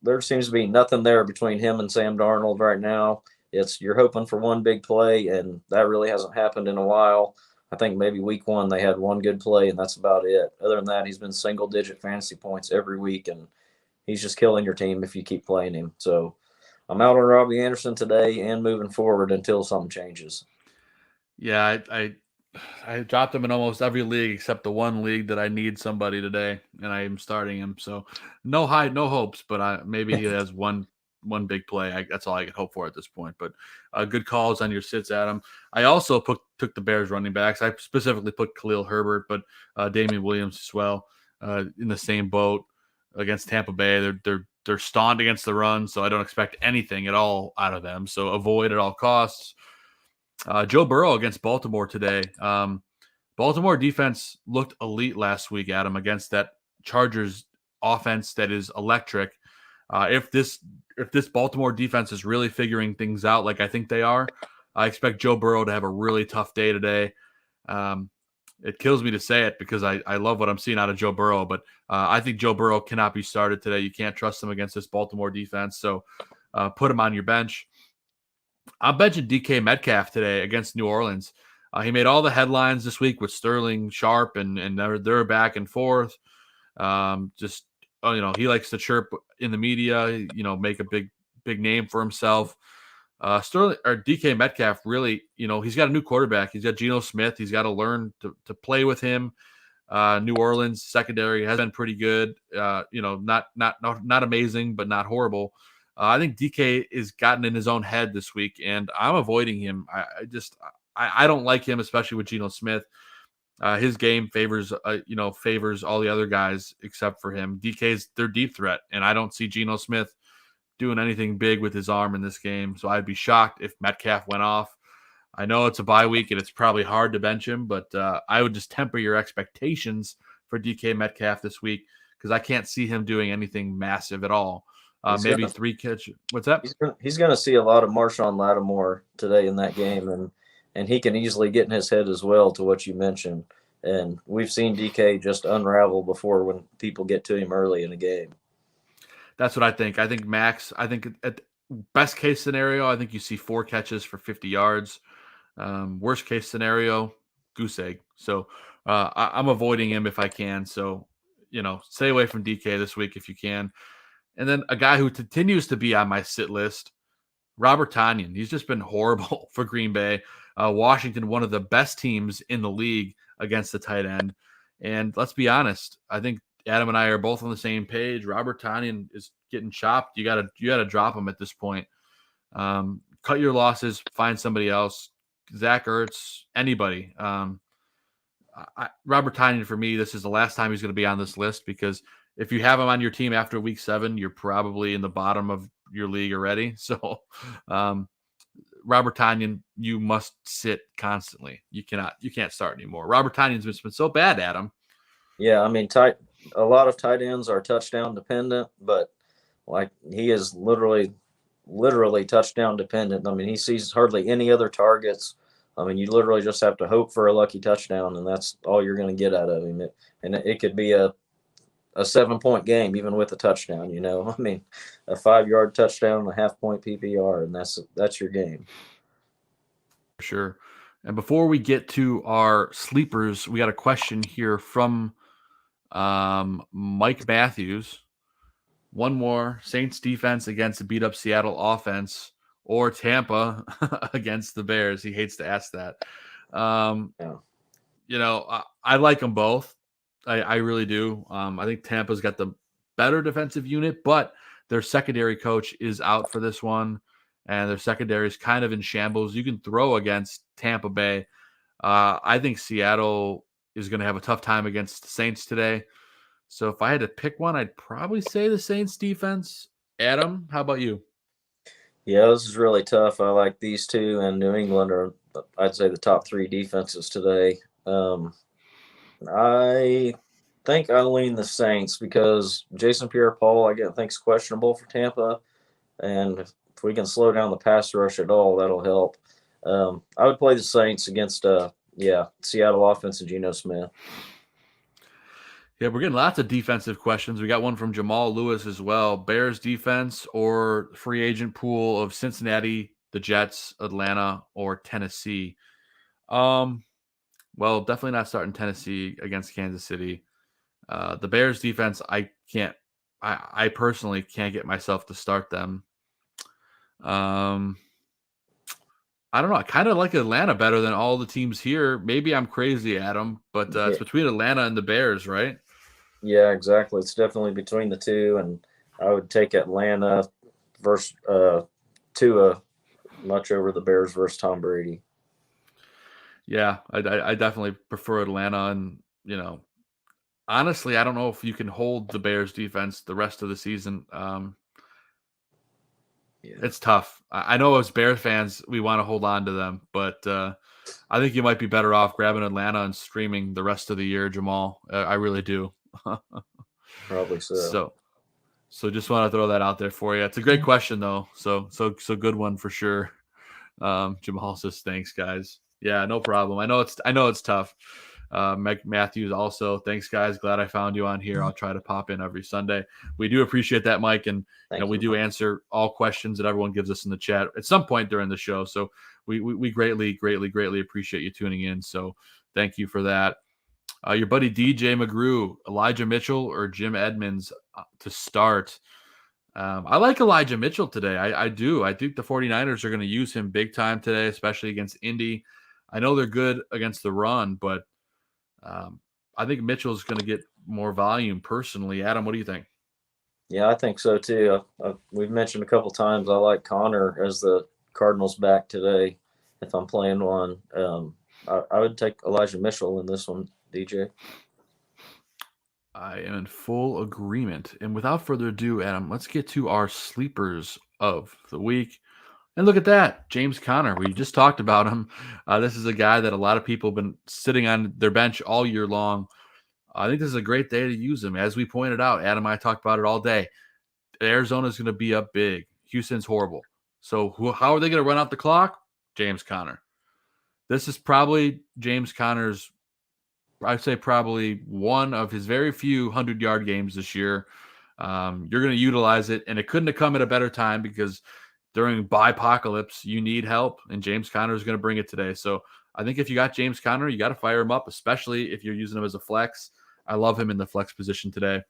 there seems to be nothing there between him and Sam Darnold right now. You're hoping for one big play, and that really hasn't happened in a while. I think maybe week one they had one good play, and that's about it. Other than that, he's been single-digit fantasy points every week, and he's just killing your team if you keep playing him. So I'm out on Robbie Anderson today and moving forward until something changes. Yeah, I dropped him in almost every league except the one league that I need somebody today, and I am starting him. So no hopes, but maybe he has one big play. That's all I can hope for at this point. But good calls on your sits, Adam. I also took the Bears running backs. I specifically put Khalil Herbert, but Damian Williams as well in the same boat. Against Tampa Bay, they're staunch against the run, so I don't expect anything at all out of them. So avoid at all costs. Joe Burrow against Baltimore today. Baltimore defense looked elite last week, Adam, against that Chargers offense that is electric. If this Baltimore defense is really figuring things out like I think they are, I expect Joe Burrow to have a really tough day today. It kills me to say it because I love what I'm seeing out of Joe Burrow, but I think Joe Burrow cannot be started today. You can't trust him against this Baltimore defense, so put him on your bench. I'm benching DK Metcalf today against New Orleans. He made all the headlines this week with Sterling Sharp, and they're back and forth. He likes to chirp in the media, make a big name for himself. Sterling or DK Metcalf really, he's got a new quarterback. He's got Geno Smith. He's got to learn to play with him. New Orleans secondary has been pretty good. Not amazing, but not horrible. I think DK is gotten in his own head this week, and I'm avoiding him. I don't like him, especially with Geno Smith. His game favors all the other guys except for him. DK's their deep threat, and I don't see Geno Smith doing anything big with his arm in this game. So I'd be shocked if Metcalf went off. I know it's a bye week and it's probably hard to bench him, but I would just temper your expectations for DK Metcalf this week because I can't see him doing anything massive at all. Maybe 3 catches. What's that? He's going to see a lot of Marshawn Lattimore today in that game, and he can easily get in his head as well to what you mentioned. And we've seen DK just unravel before when people get to him early in a game. That's what I think. I think at best case scenario, I think you see 4 catches for 50 yards. Worst case scenario, goose egg. So I'm avoiding him if I can. So, stay away from DK this week if you can. And then a guy who continues to be on my sit list, Robert Tonyan. He's just been horrible for Green Bay. Washington, one of the best teams in the league against the tight end. And let's be honest, I think Adam and I are both on the same page. Robert Tonyan is getting chopped. You gotta drop him at this point. Cut your losses. Find somebody else. Zach Ertz, anybody. Robert Tonyan, for me, this is the last time he's going to be on this list because if you have him on your team after week 7, you're probably in the bottom of your league already. So Robert Tonyan, you must sit constantly. You can't start anymore. Robert Tonyan's been so bad, Adam. Yeah, I mean, a lot of tight ends are touchdown dependent, but like he is literally touchdown dependent. I mean, he sees hardly any other targets. I mean, you literally just have to hope for a lucky touchdown, and that's all you're going to get out of him. It could be a 7-point game, even with a touchdown, I mean, a 5-yard touchdown and a half-point PPR, and that's your game. For sure. And before we get to our sleepers, we got a question here from Mike Matthews. One more: Saints defense against a beat-up Seattle offense, or Tampa against the Bears? He hates to ask that. I like them both. I really do. I think Tampa's got the better defensive unit, but their secondary coach is out for this one, and their secondary is kind of in shambles. You can throw against Tampa Bay. I think Seattle is going to have a tough time against the Saints today. So if I had to pick one, I'd probably say the Saints defense. Adam, how about you? Yeah, this is really tough. I like these two, and New England are, I'd say, the top 3 defenses today. I think I lean the Saints because Jason Pierre-Paul, I think, is questionable for Tampa. And if we can slow down the pass rush at all, that'll help. I would play the Saints against, Seattle offense and Geno Smith. Yeah, we're getting lots of defensive questions. We got one from Jamal Lewis as well. Bears defense or free agent pool of Cincinnati, the Jets, Atlanta, or Tennessee? Well, definitely not starting Tennessee against Kansas City. The Bears defense, I personally can't get myself to start them. I don't know. I kind of like Atlanta better than all the teams here. Maybe I'm crazy, Adam, but it's between Atlanta and the Bears, right? Yeah, exactly. It's definitely between the two, and I would take Atlanta versus Tua much over the Bears versus Tom Brady. Yeah, I definitely prefer Atlanta, and honestly, I don't know if you can hold the Bears defense the rest of the season. It's tough. I know as Bears fans, we want to hold on to them, but I think you might be better off grabbing Atlanta and streaming the rest of the year, Jamal. I really do. Probably so. So just want to throw that out there for you. It's a great question though. So good one for sure. Jamal says thanks, guys. Yeah, no problem. I know it's tough. Meg Matthews also, thanks guys. Glad I found you on here. I'll try to pop in every Sunday. We do appreciate that, Mike, and we do answer all questions that everyone gives us in the chat at some point during the show. So we greatly appreciate you tuning in. So thank you for that. Your buddy DJ McGrew, Elijah Mitchell, or Jim Edmonds to start. I like Elijah Mitchell today. I do. I think the 49ers are going to use him big time today, especially against Indy. I know they're good against the run, but I think Mitchell's going to get more volume personally. Adam, what do you think? Yeah, I think so too. We've mentioned a couple times I like Connor as the Cardinals back today. If I'm playing one, I would take Elijah Mitchell in this one, DJ. I am in full agreement. And without further ado, Adam, let's get to our sleepers of the week. And look at that, James Conner. We just talked about him. This is a guy that a lot of people have been sitting on their bench all year long. I think this is a great day to use him. As we pointed out, Adam and I talked about it all day. Arizona is going to be up big. Houston's horrible. So how are they going to run out the clock? James Conner. This is probably James Conner's, I'd say probably one of his very few 100-yard games this year. You're going to utilize it, and it couldn't have come at a better time because during Bipocalypse, you need help, and James Conner is going to bring it today. So I think if you got James Conner, you got to fire him up, especially if you're using him as a flex. I love him in the flex position today.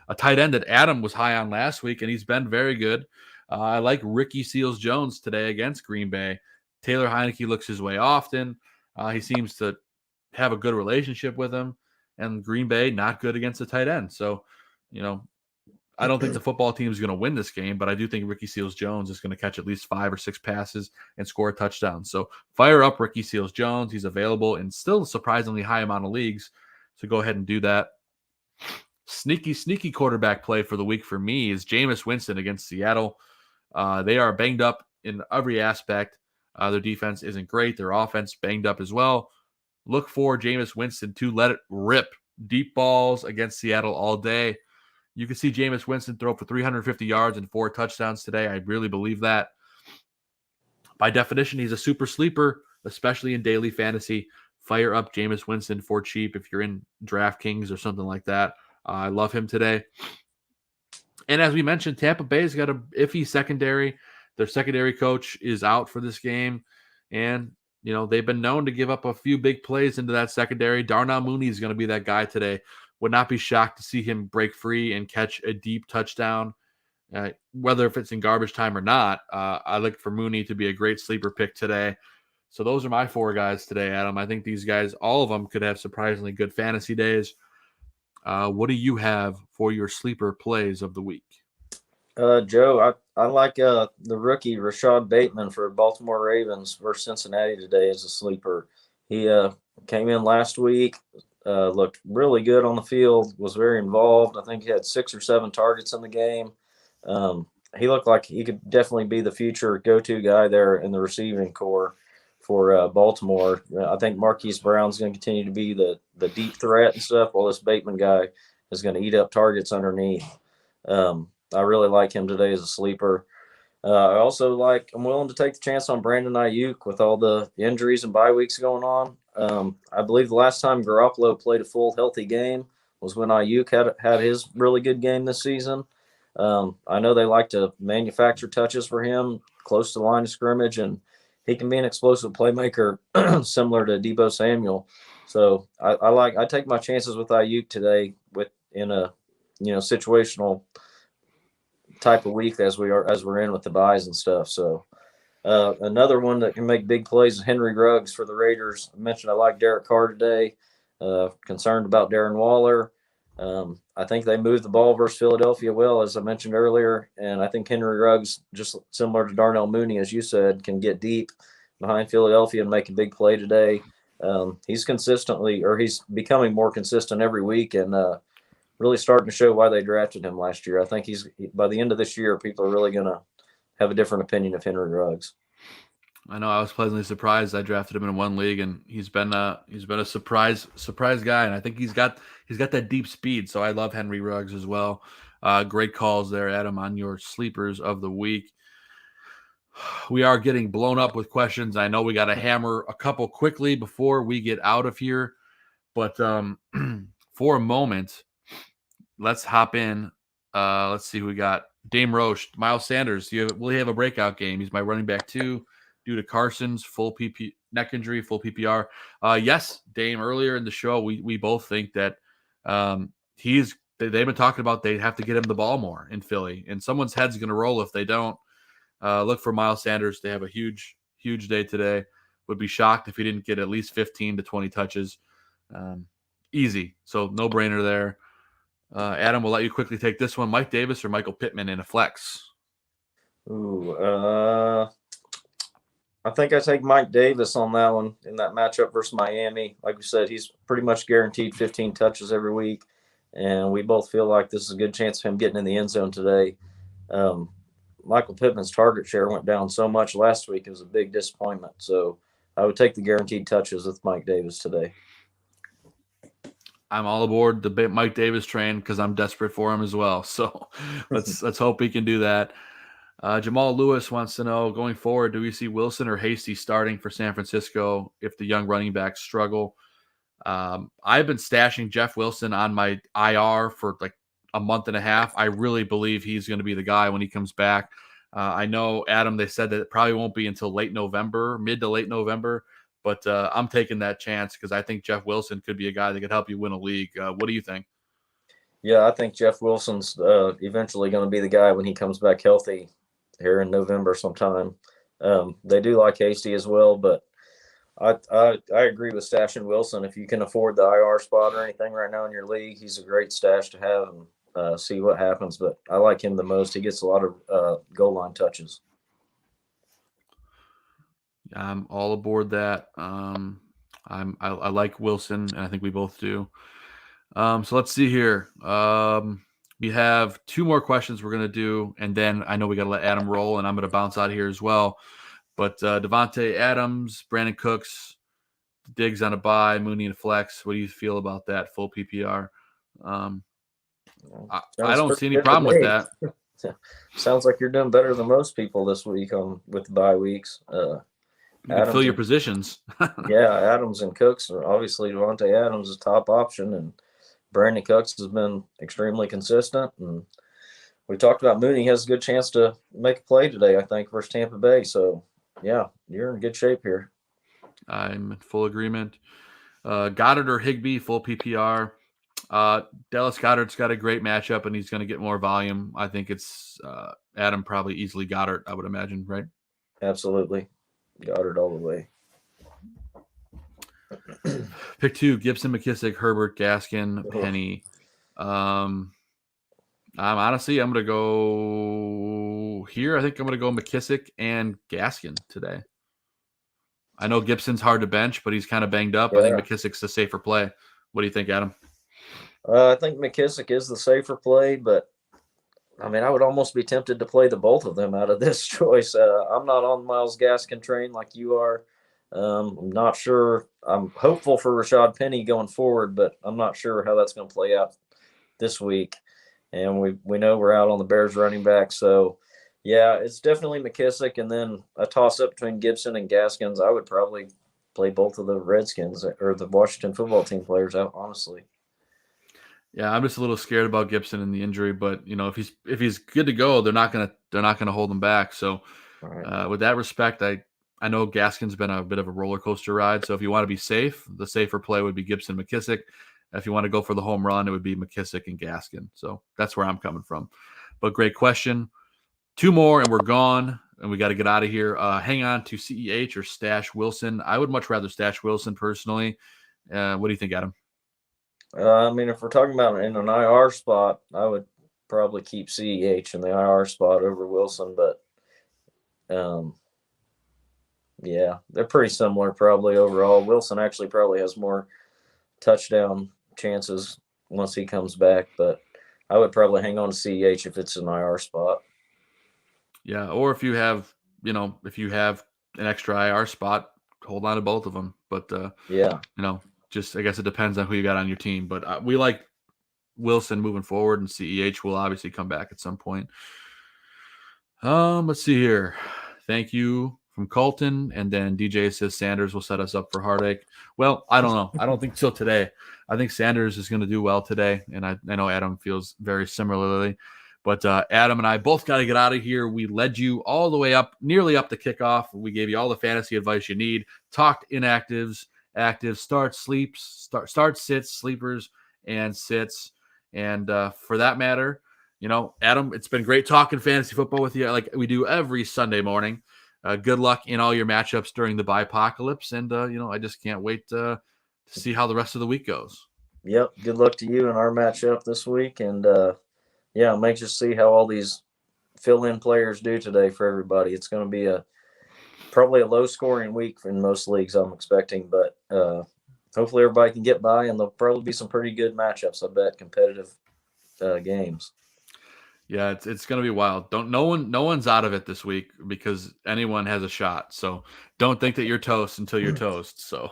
A tight end that Adam was high on last week, and he's been very good. I like Ricky Seals-Jones today against Green Bay. Taylor Heineke looks his way often. He seems to have a good relationship with him, and Green Bay not good against the tight end. So, I don't think the football team is going to win this game, but I do think Ricky Seals-Jones is going to catch at least 5 or 6 passes and score a touchdown. So fire up Ricky Seals-Jones. He's available in still a surprisingly high amount of leagues. So go ahead and do that. Sneaky quarterback play for the week for me is Jameis Winston against Seattle. They are banged up in every aspect. Their defense isn't great. Their offense banged up as well. Look for Jameis Winston to let it rip deep balls against Seattle all day. You can see Jameis Winston throw for 350 yards and 4 touchdowns today. I really believe that. By definition, he's a super sleeper, especially in daily fantasy. Fire up Jameis Winston for cheap if you're in DraftKings or something like that. I love him today. And as we mentioned, Tampa Bay's got an iffy secondary. Their secondary coach is out for this game. And, they've been known to give up a few big plays into that secondary. Darnell Mooney is going to be that guy today. Would not be shocked to see him break free and catch a deep touchdown, whether if it's in garbage time or not. I look for Mooney to be a great sleeper pick today. So those are my 4 guys today, Adam. I think these guys, all of them, could have surprisingly good fantasy days. What do you have for your sleeper plays of the week? Joe, I like the rookie Rashad Bateman for Baltimore Ravens versus Cincinnati today as a sleeper. He came in last week, looked really good on the field, was very involved. I think he had 6 or 7 targets in the game. He looked like he could definitely be the future go-to guy there in the receiving core for Baltimore. I think Marquise Brown's going to continue to be the deep threat and stuff, while this Bateman guy is going to eat up targets underneath. I really like him today as a sleeper. I also I'm willing to take the chance on Brandon Ayuk with all the injuries and bye weeks going on. I believe the last time Garoppolo played a full healthy game was when Ayuk had his really good game this season. I know they like to manufacture touches for him close to the line of scrimmage, and he can be an explosive playmaker similar to Deebo Samuel. So I take my chances with Ayuk today in a situational type of week as we're in with the buys and stuff. So another one that can make big plays is Henry Ruggs for the Raiders. I mentioned I like Derek Carr today. Concerned about Darren Waller. I think they moved the ball versus Philadelphia well, as I mentioned earlier, and I think Henry Ruggs, just similar to Darnell Mooney, as you said, can get deep behind Philadelphia and make a big play today. He's becoming more consistent every week, and really starting to show why they drafted him last year. I think by the end of this year, people are really going to have a different opinion of Henry Ruggs. I know. I was pleasantly surprised. I drafted him in one league, and he's been a surprise guy. And I think he's got that deep speed. So I love Henry Ruggs as well. Great calls there, Adam, on your sleepers of the week. We are getting blown up with questions. I know we got to hammer a couple quickly before we get out of here. But for a moment, let's hop in. Let's see who we got. Dame Roche, Miles Sanders. Will he have a breakout game? He's my running back too, due to Carson's full neck injury, full PPR. Yes, Dame. Earlier in the show, we both think that they've been talking about they have to get him the ball more in Philly, and someone's head's going to roll if they don't. Look for Miles Sanders to have a huge day today. Would be shocked if he didn't get at least 15 to 20 touches. Easy. So no brainer there. Adam, we'll let you quickly take this one. Mike Davis or Michael Pittman in a flex? Ooh, I think I take Mike Davis on that one in that matchup versus Miami. Like we said, he's pretty much guaranteed 15 touches every week, and we both feel like this is a good chance of him getting in the end zone today. Michael Pittman's target share went down so much last week; it was a big disappointment. So I would take the guaranteed touches with Mike Davis today. I'm all aboard the Mike Davis train because I'm desperate for him as well. So let's hope he can do that. Jamal Lewis wants to know, going forward, do we see Wilson or Hasty starting for San Francisco if the young running backs struggle? I've been stashing Jeff Wilson on my IR for like a month and a half. I really believe he's going to be the guy when he comes back. I know, Adam, they said that it probably won't be until mid to late November. But I'm taking that chance because I think Jeff Wilson could be a guy that could help you win a league. What do you think? Yeah, I think Jeff Wilson's eventually going to be the guy when he comes back healthy here in November sometime. They do like Hasty as well, but I agree with stashing Wilson. If you can afford the IR spot or anything right now in your league, he's a great stash to have and see what happens. But I like him the most. He gets a lot of goal line touches. I'm all aboard that. I like Wilson, and I think we both do. So let's see here. We have two more questions we're going to do, and then I know we got to let Adam roll, and I'm going to bounce out of here as well. But Devontae Adams, Brandon Cooks, Diggs on a bye, Mooney and flex. What do you feel about that full PPR? I don't see any problem with that. Sounds like you're doing better than most people this week with bye weeks. You can fill your positions. Yeah, Adams and Cooks. Obviously, Devontae Adams is top option, and Brandon Cooks has been extremely consistent. And we talked about Mooney has a good chance to make a play today, I think, versus Tampa Bay. So, yeah, you're in good shape here. I'm in full agreement. Goddard or Higbee, full PPR. Dallas Goddard's got a great matchup, and he's going to get more volume. I think it's Adam probably easily Goddard, I would imagine, right? Absolutely. Goddard all the way. Pick 2, Gibson, McKissick, Herbert, Gaskin, Penny. I'm going to go here. I think I'm going to go McKissick and Gaskin today. I know Gibson's hard to bench, but he's kind of banged up. Yeah. I think McKissick's the safer play. What do you think, Adam? I think McKissick is the safer play, but I mean, I would almost be tempted to play the both of them out of this choice. I'm not on Myles Gaskin train like you are. I'm not sure. I'm hopeful for Rashad Penny going forward, but I'm not sure how that's going to play out this week. And we know we're out on the Bears running back. So, yeah, it's definitely McKissick. And then a toss-up between Gibson and Gaskins. I would probably play both of the Redskins or the Washington football team players out, honestly. Yeah, I'm just a little scared about Gibson and the injury, but if he's good to go, they're not gonna hold him back. So, with that respect, I know Gaskin's been a bit of a roller coaster ride. So if you want to be safe, the safer play would be Gibson, McKissick. If you want to go for the home run, it would be McKissick and Gaskin. So that's where I'm coming from. But great question. 2 more and we're gone, and we got to get out of here. Hang on to CEH or stash Wilson. I would much rather stash Wilson personally. What do you think, Adam? I mean, if we're talking about in an IR spot, I would probably keep CEH in the IR spot over Wilson, but yeah, they're pretty similar probably overall. Wilson actually probably has more touchdown chances once he comes back, but I would probably hang on to CEH if it's an IR spot. Yeah, or if you have an extra IR spot, hold on to both of them. But just I guess it depends on who you got on your team. But we like Wilson moving forward, and CEH will obviously come back at some point. Let's see here. Thank you from Colton, and then DJ says Sanders will set us up for heartache. Well, I don't know. I don't think till today. I think Sanders is going to do well today, and I know Adam feels very similarly. But Adam and I both got to get out of here. We led you all the way up, nearly up to kickoff. We gave you all the fantasy advice you need. Talked inactives, actives, starts, sleeps, starts, sits, sleepers, and sits. And for that matter, Adam, it's been great talking fantasy football with you like we do every Sunday morning. Good luck in all your matchups during the Bipocalypse. And, I just can't wait to see how the rest of the week goes. Yep. Good luck to you in our matchup this week. And, I'm anxious to see how all these fill-in players do today for everybody. It's going to be probably a low-scoring week in most leagues, I'm expecting. But hopefully everybody can get by, and there'll probably be some pretty good matchups, I bet, competitive games. Yeah, it's going to be wild. No one's out of it this week because anyone has a shot. So don't think that you're toast until you're toast. So,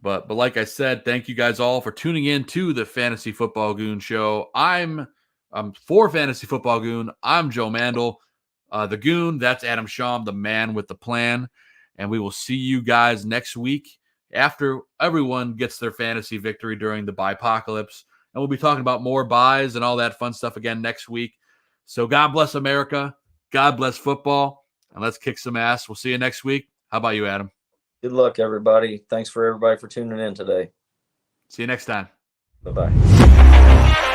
but like I said, thank you guys all for tuning in to the Fantasy Football Goon show. I'm for Fantasy Football Goon. I'm Joe Mandel, the Goon. That's Adam Schaum, the man with the plan. And we will see you guys next week after everyone gets their fantasy victory during the Bipocalypse. And we'll be talking about more buys and all that fun stuff again next week. So God bless America. God bless football. And let's kick some ass. We'll see you next week. How about you, Adam? Good luck, everybody. Thanks for everybody for tuning in today. See you next time. Bye-bye.